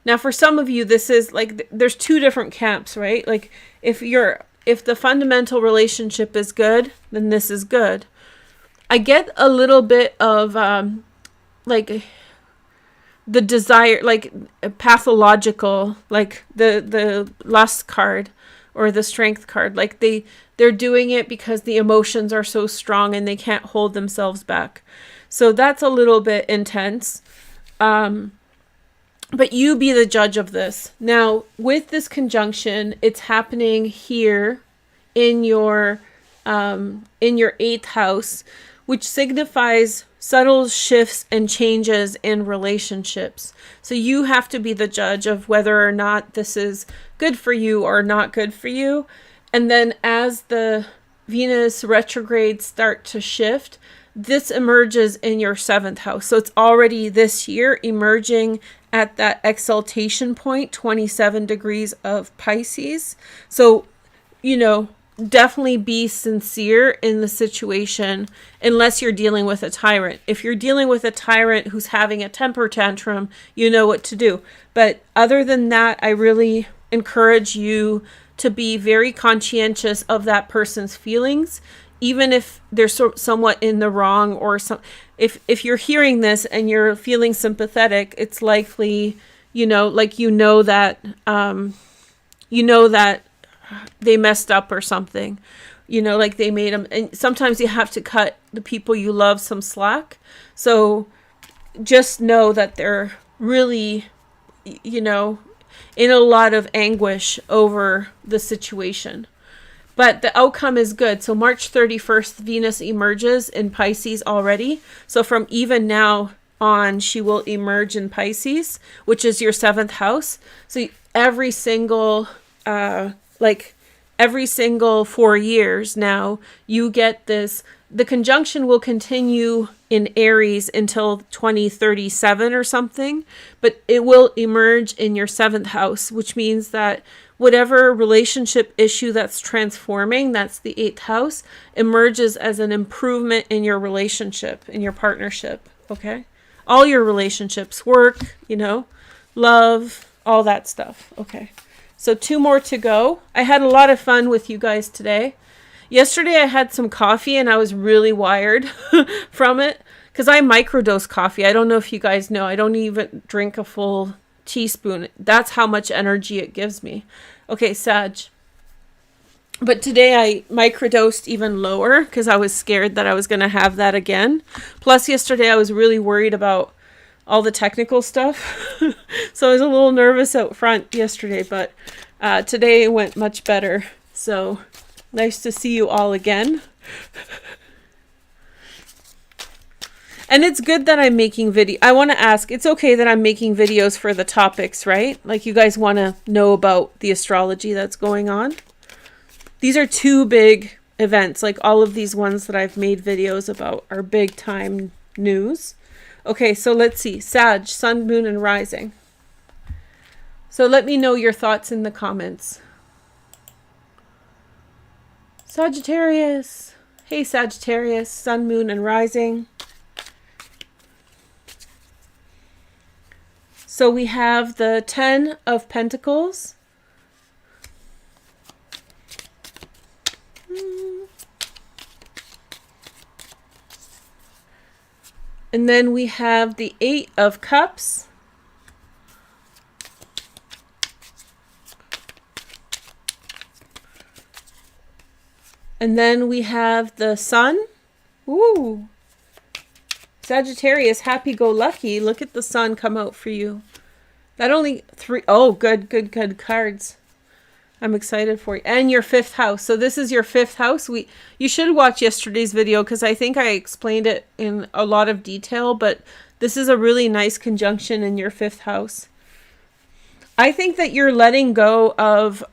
Now, for some of you, this is like, there's two different camps, right? Like if the fundamental relationship is good, then this is good. I get a little bit of like the desire, like pathological, like the lust card or the strength card. Like they're doing it because the emotions are so strong and they can't hold themselves back. So that's a little bit intense. But you be the judge of this. Now, with this conjunction, it's happening here in your 8th house, which signifies subtle shifts and changes in relationships. So you have to be the judge of whether or not this is good for you or not good for you. And then as the Venus retrogrades start to shift, this emerges in your 7th house. So it's already this year emerging at that exaltation point, 27 degrees of Pisces. So, you know, definitely be sincere in the situation, unless you're dealing with a tyrant. If you're dealing with a tyrant who's having a temper tantrum, you know what to do. But other than that, I really encourage you to be very conscientious of that person's feelings, even if they're somewhat in the wrong, or if you're hearing this and you're feeling sympathetic, it's likely, that they messed up or something, like they made them. And sometimes you have to cut the people you love some slack. So just know that they're really, in a lot of anguish over the situation. But the outcome is good. So March 31st, Venus emerges in Pisces already. So from even now on, she will emerge in Pisces, which is your 7th house. So every single 4 years now, you get this. The conjunction will continue in Aries until 2037 or something, but it will emerge in your 7th house, which means that whatever relationship issue that's transforming, that's the 8th house, emerges as an improvement in your relationship, in your partnership, okay? All your relationships, work, love, all that stuff, okay? So 2 more to go. I had a lot of fun with you guys today. Yesterday I had some coffee and I was really wired from it, because I microdose coffee. I don't know if you guys know. I don't even drink a full teaspoon. That's how much energy it gives me. Okay, Sag. But today I microdosed even lower because I was scared that I was going to have that again. Plus yesterday I was really worried about all the technical stuff. So I was a little nervous out front yesterday, but today it went much better. So nice to see you all again. And it's good that I'm making I want to ask, it's okay that I'm making videos for the topics, right? Like you guys want to know about the astrology that's going on. These are 2 big events. Like all of these ones that I've made videos about are big time news. Okay, so let's see. Sag, Sun, Moon, and Rising. So let me know your thoughts in the comments. Sagittarius. Hey, Sagittarius, Sun, Moon, and Rising. So we have the 10 of Pentacles, And then we have the Eight of Cups. And then we have the Sun. Ooh. Sagittarius, happy-go-lucky. Look at the Sun come out for you. That only three. Oh, good cards. I'm excited for you. And your 5th house. So this is your 5th house. You should watch yesterday's video because I think I explained it in a lot of detail. But this is a really nice conjunction in your 5th house. I think that you're letting go of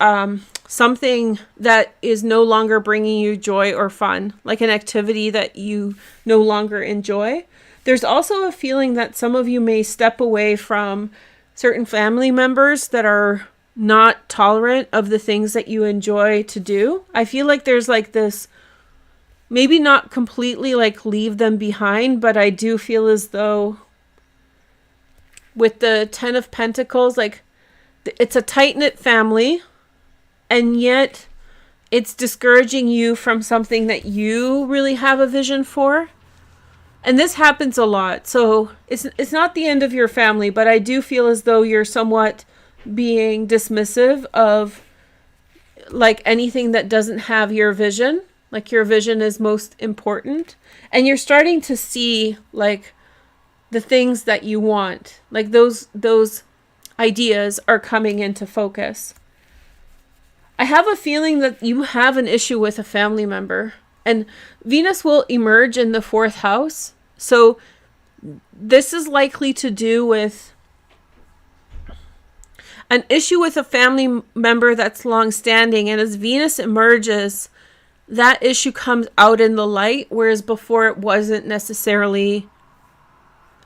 something that is no longer bringing you joy or fun, like an activity that you no longer enjoy. There's also a feeling that some of you may step away from certain family members that are not tolerant of the things that you enjoy to do. I feel like there's like this, maybe not completely like leave them behind, but I do feel as though with the 10 of Pentacles, like it's a tight-knit family, and yet it's discouraging you from something that you really have a vision for. And this happens a lot. So it's not the end of your family, but I do feel as though you're somewhat being dismissive of like anything that doesn't have your vision. Like your vision is most important. And you're starting to see like the things that you want. Like those ideas are coming into focus. I have a feeling that you have an issue with a family member, and Venus will emerge in the 4th house. So this is likely to do with an issue with a family member that's long-standing. And as Venus emerges, that issue comes out in the light, whereas before it wasn't necessarily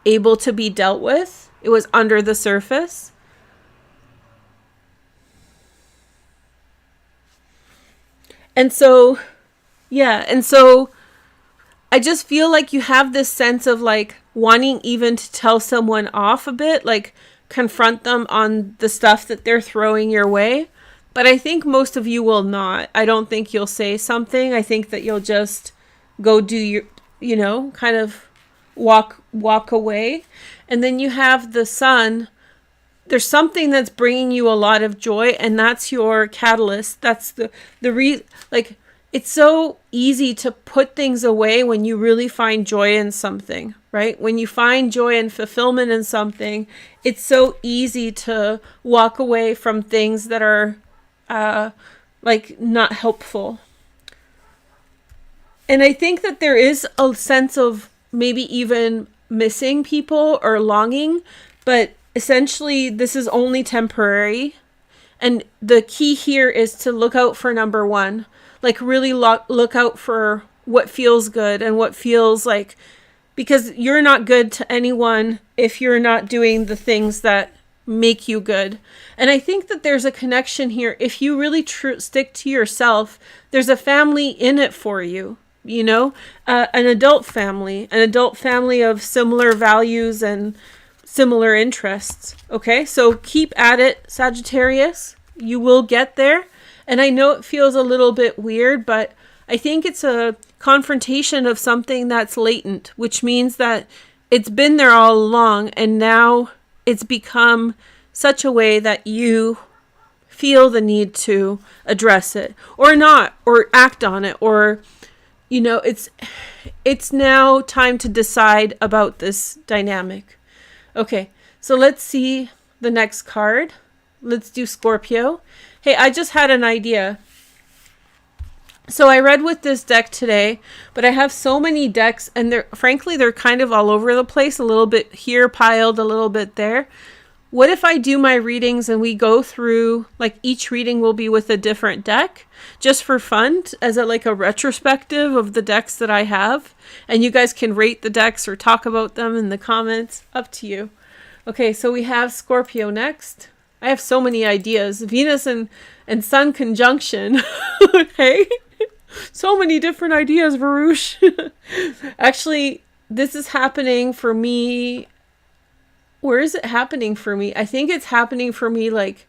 able to be dealt with. It was under the surface. And so, yeah, and so I just feel like you have this sense of like wanting even to tell someone off a bit, like confront them on the stuff that they're throwing your way. But I think most of you will not. I don't think you'll say something. I think that you'll just go do your, kind of walk away. And then you have the Sun. There's something that's bringing you a lot of joy, and that's your catalyst. That's the like, it's so easy to put things away when you really find joy in something, right? When you find joy and fulfillment in something, it's so easy to walk away from things that are like not helpful. And I think that there is a sense of maybe even missing people or longing, but essentially, this is only temporary. And the key here is to look out for number 1. Like really look out for what feels good and what feels like, because you're not good to anyone if you're not doing the things that make you good. And I think that there's a connection here. If you really stick to yourself, there's a family in it for you. An adult family of similar values and similar interests. Okay, so keep at it, Sagittarius. You will get there. And I know it feels a little bit weird, but I think it's a confrontation of something that's latent, which means that it's been there all along, and now it's become such a way that you feel the need to address it or not, or act on it, or it's now time to decide about this dynamic. Okay, so let's see the next card. Let's do Scorpio. Hey, I just had an idea. So I read with this deck today, but I have so many decks, and they're kind of all over the place, a little bit here piled, a little bit there. What if I do my readings and we go through, like each reading will be with a different deck, just for fun, as a retrospective of the decks that I have, and you guys can rate the decks or talk about them in the comments, up to you. Okay, so we have Scorpio next. I have so many ideas. Venus and Sun conjunction. Okay, so many different ideas, Veroosh. Actually, this is happening for me. Where is it happening for me? I think it's happening for me like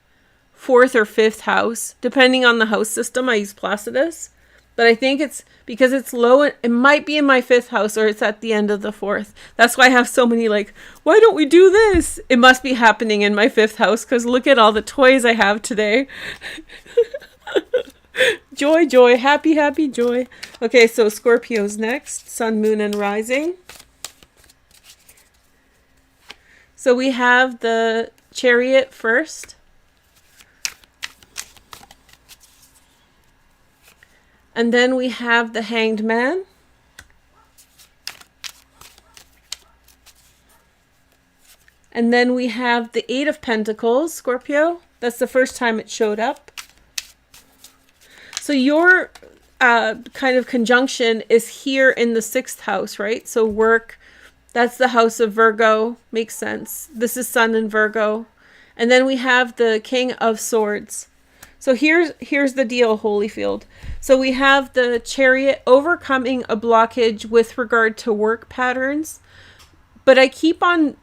4th or 5th house, depending on the house system. I use Placidus, but I think it's because it's low. It might be in my 5th house, or it's at the end of the 4th. That's why I have so many like, why don't we do this? It must be happening in my 5th house, because look at all the toys I have today. Joy, joy, happy, happy, joy. Okay, so Scorpio's next. Sun, moon, and rising. So we have the Chariot first. And then we have the Hanged Man. And then we have the 8 of Pentacles, Scorpio. That's the first time it showed up. So your kind of conjunction is here in the 6th house, right? So work, that's the house of Virgo. Makes sense. This is Sun in Virgo. And then we have the King of Swords. So here's the deal, Holyfield. So we have the Chariot overcoming a blockage with regard to work patterns. But I keep on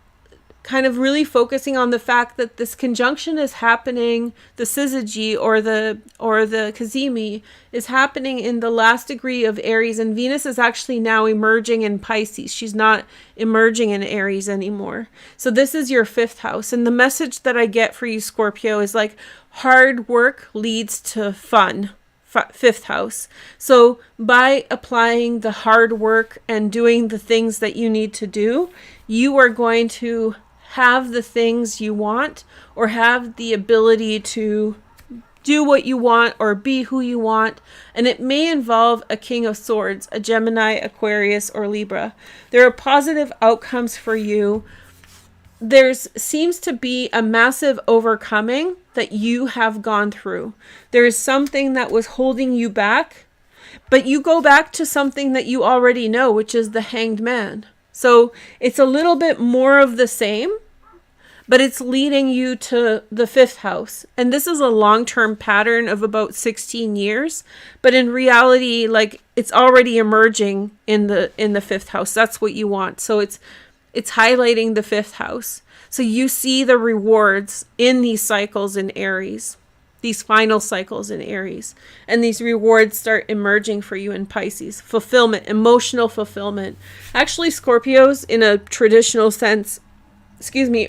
kind of really focusing on the fact that this conjunction is happening, the syzygy or the Cazimi is happening in the last degree of Aries, and Venus is actually now emerging in Pisces. She's not emerging in Aries anymore. So this is your 5th house, and the message that I get for you, Scorpio, is like hard work leads to fun. 5th house. So by applying the hard work and doing the things that you need to do, you are going to have the things you want, or have the ability to do what you want or be who you want. And it may involve a King of Swords, a Gemini, Aquarius, or Libra. There are positive outcomes for you. There seems to be a massive overcoming that you have gone through. There is something that was holding you back, but you go back to something that you already know, which is the Hanged Man. So it's a little bit more of the same, but it's leading you to the 5th house. And this is a long-term pattern of about 16 years. But in reality, like, it's already emerging in the 5th house. That's what you want. So it's highlighting the 5th house. So you see the rewards in these cycles in Aries, these final cycles in Aries. And these rewards start emerging for you in Pisces. Fulfillment, emotional fulfillment. Actually, Scorpios, in a traditional sense,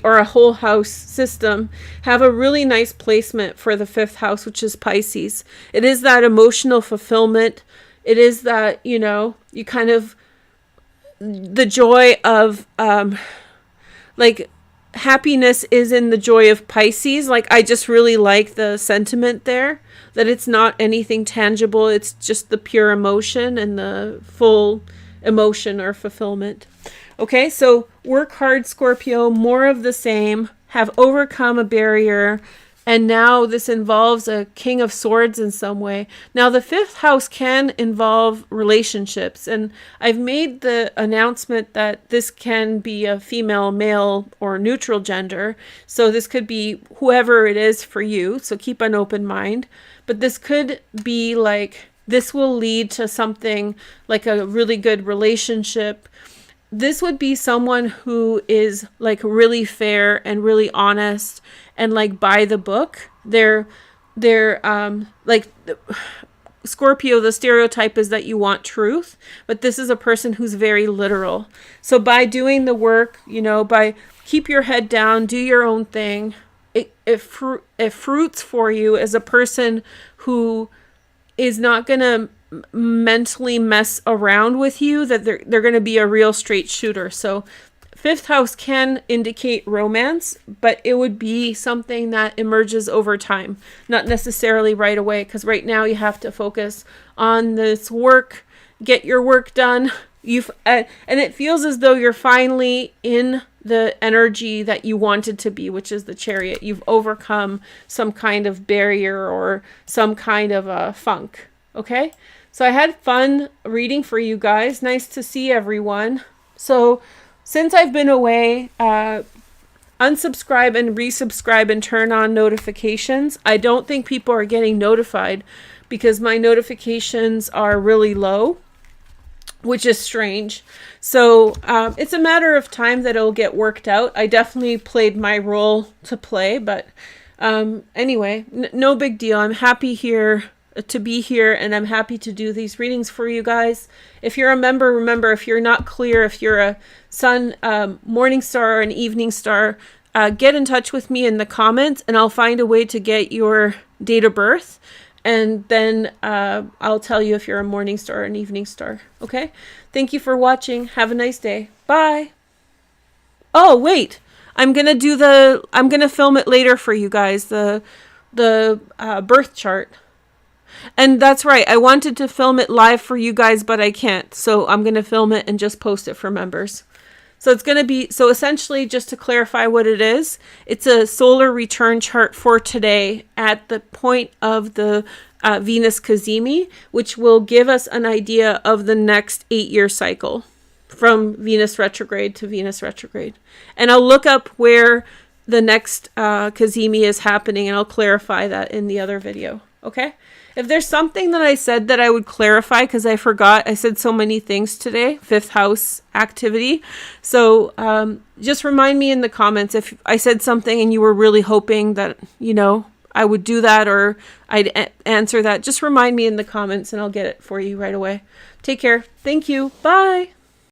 or a whole house system, have a really nice placement for the 5th house, which is Pisces. It is that emotional fulfillment. It is that, you kind of, the joy of, like, happiness is in the joy of Pisces. Like, I just really like the sentiment there, that it's not anything tangible. It's just the pure emotion and the full emotion or fulfillment. Okay, so work hard, Scorpio, more of the same, have overcome a barrier, and now this involves a King of Swords in some way. Now, the 5th house can involve relationships, and I've made the announcement that this can be a female, male, or neutral gender. So this could be whoever it is for you, so keep an open mind. But this could be like, this will lead to something like a really good relationship. This would be someone who is like really fair and really honest and like by the book. They're like Scorpio, the stereotype is that you want truth, but this is a person who's very literal. So by doing the work, by keep your head down, do your own thing, it fruits for you as a person who is not going to mentally mess around with you, that they're going to be a real straight shooter. So 5th house can indicate romance, but it would be something that emerges over time, not necessarily right away, because right now you have to focus on this work, get your work done. And it feels as though you're finally in the energy that you wanted to be, which is the Chariot. You've overcome some kind of barrier or some kind of a funk. Okay? So I had fun reading for you guys. Nice to see everyone. So since I've been away, unsubscribe and resubscribe and turn on notifications. I don't think people are getting notified because my notifications are really low, which is strange. So it's a matter of time that it'll get worked out. I definitely played my role to play, but anyway, no big deal. I'm happy here, to be here, and I'm happy to do these readings for you guys. If you're a member, remember, if you're not clear, if you're a sun, morning star, or an evening star, get in touch with me in the comments, and I'll find a way to get your date of birth. And then I'll tell you if you're a morning star or an evening star. Okay? Thank you for watching. Have a nice day. Bye. Oh, wait. I'm going to film it later for you guys, the birth chart. And that's right. I wanted to film it live for you guys, but I can't. So I'm going to film it and just post it for members. So it's going to be, so essentially, just to clarify what it is, it's a solar return chart for today at the point of the Venus Cazimi, which will give us an idea of the next 8-year cycle from Venus retrograde to Venus retrograde. And I'll look up where the next Cazimi is happening, and I'll clarify that in the other video. Okay? If there's something that I said that I would clarify, because I forgot, I said so many things today, 5th house activity. So just remind me in the comments if I said something and you were really hoping that, you know, I would do that or I'd answer that. Just remind me in the comments and I'll get it for you right away. Take care. Thank you. Bye.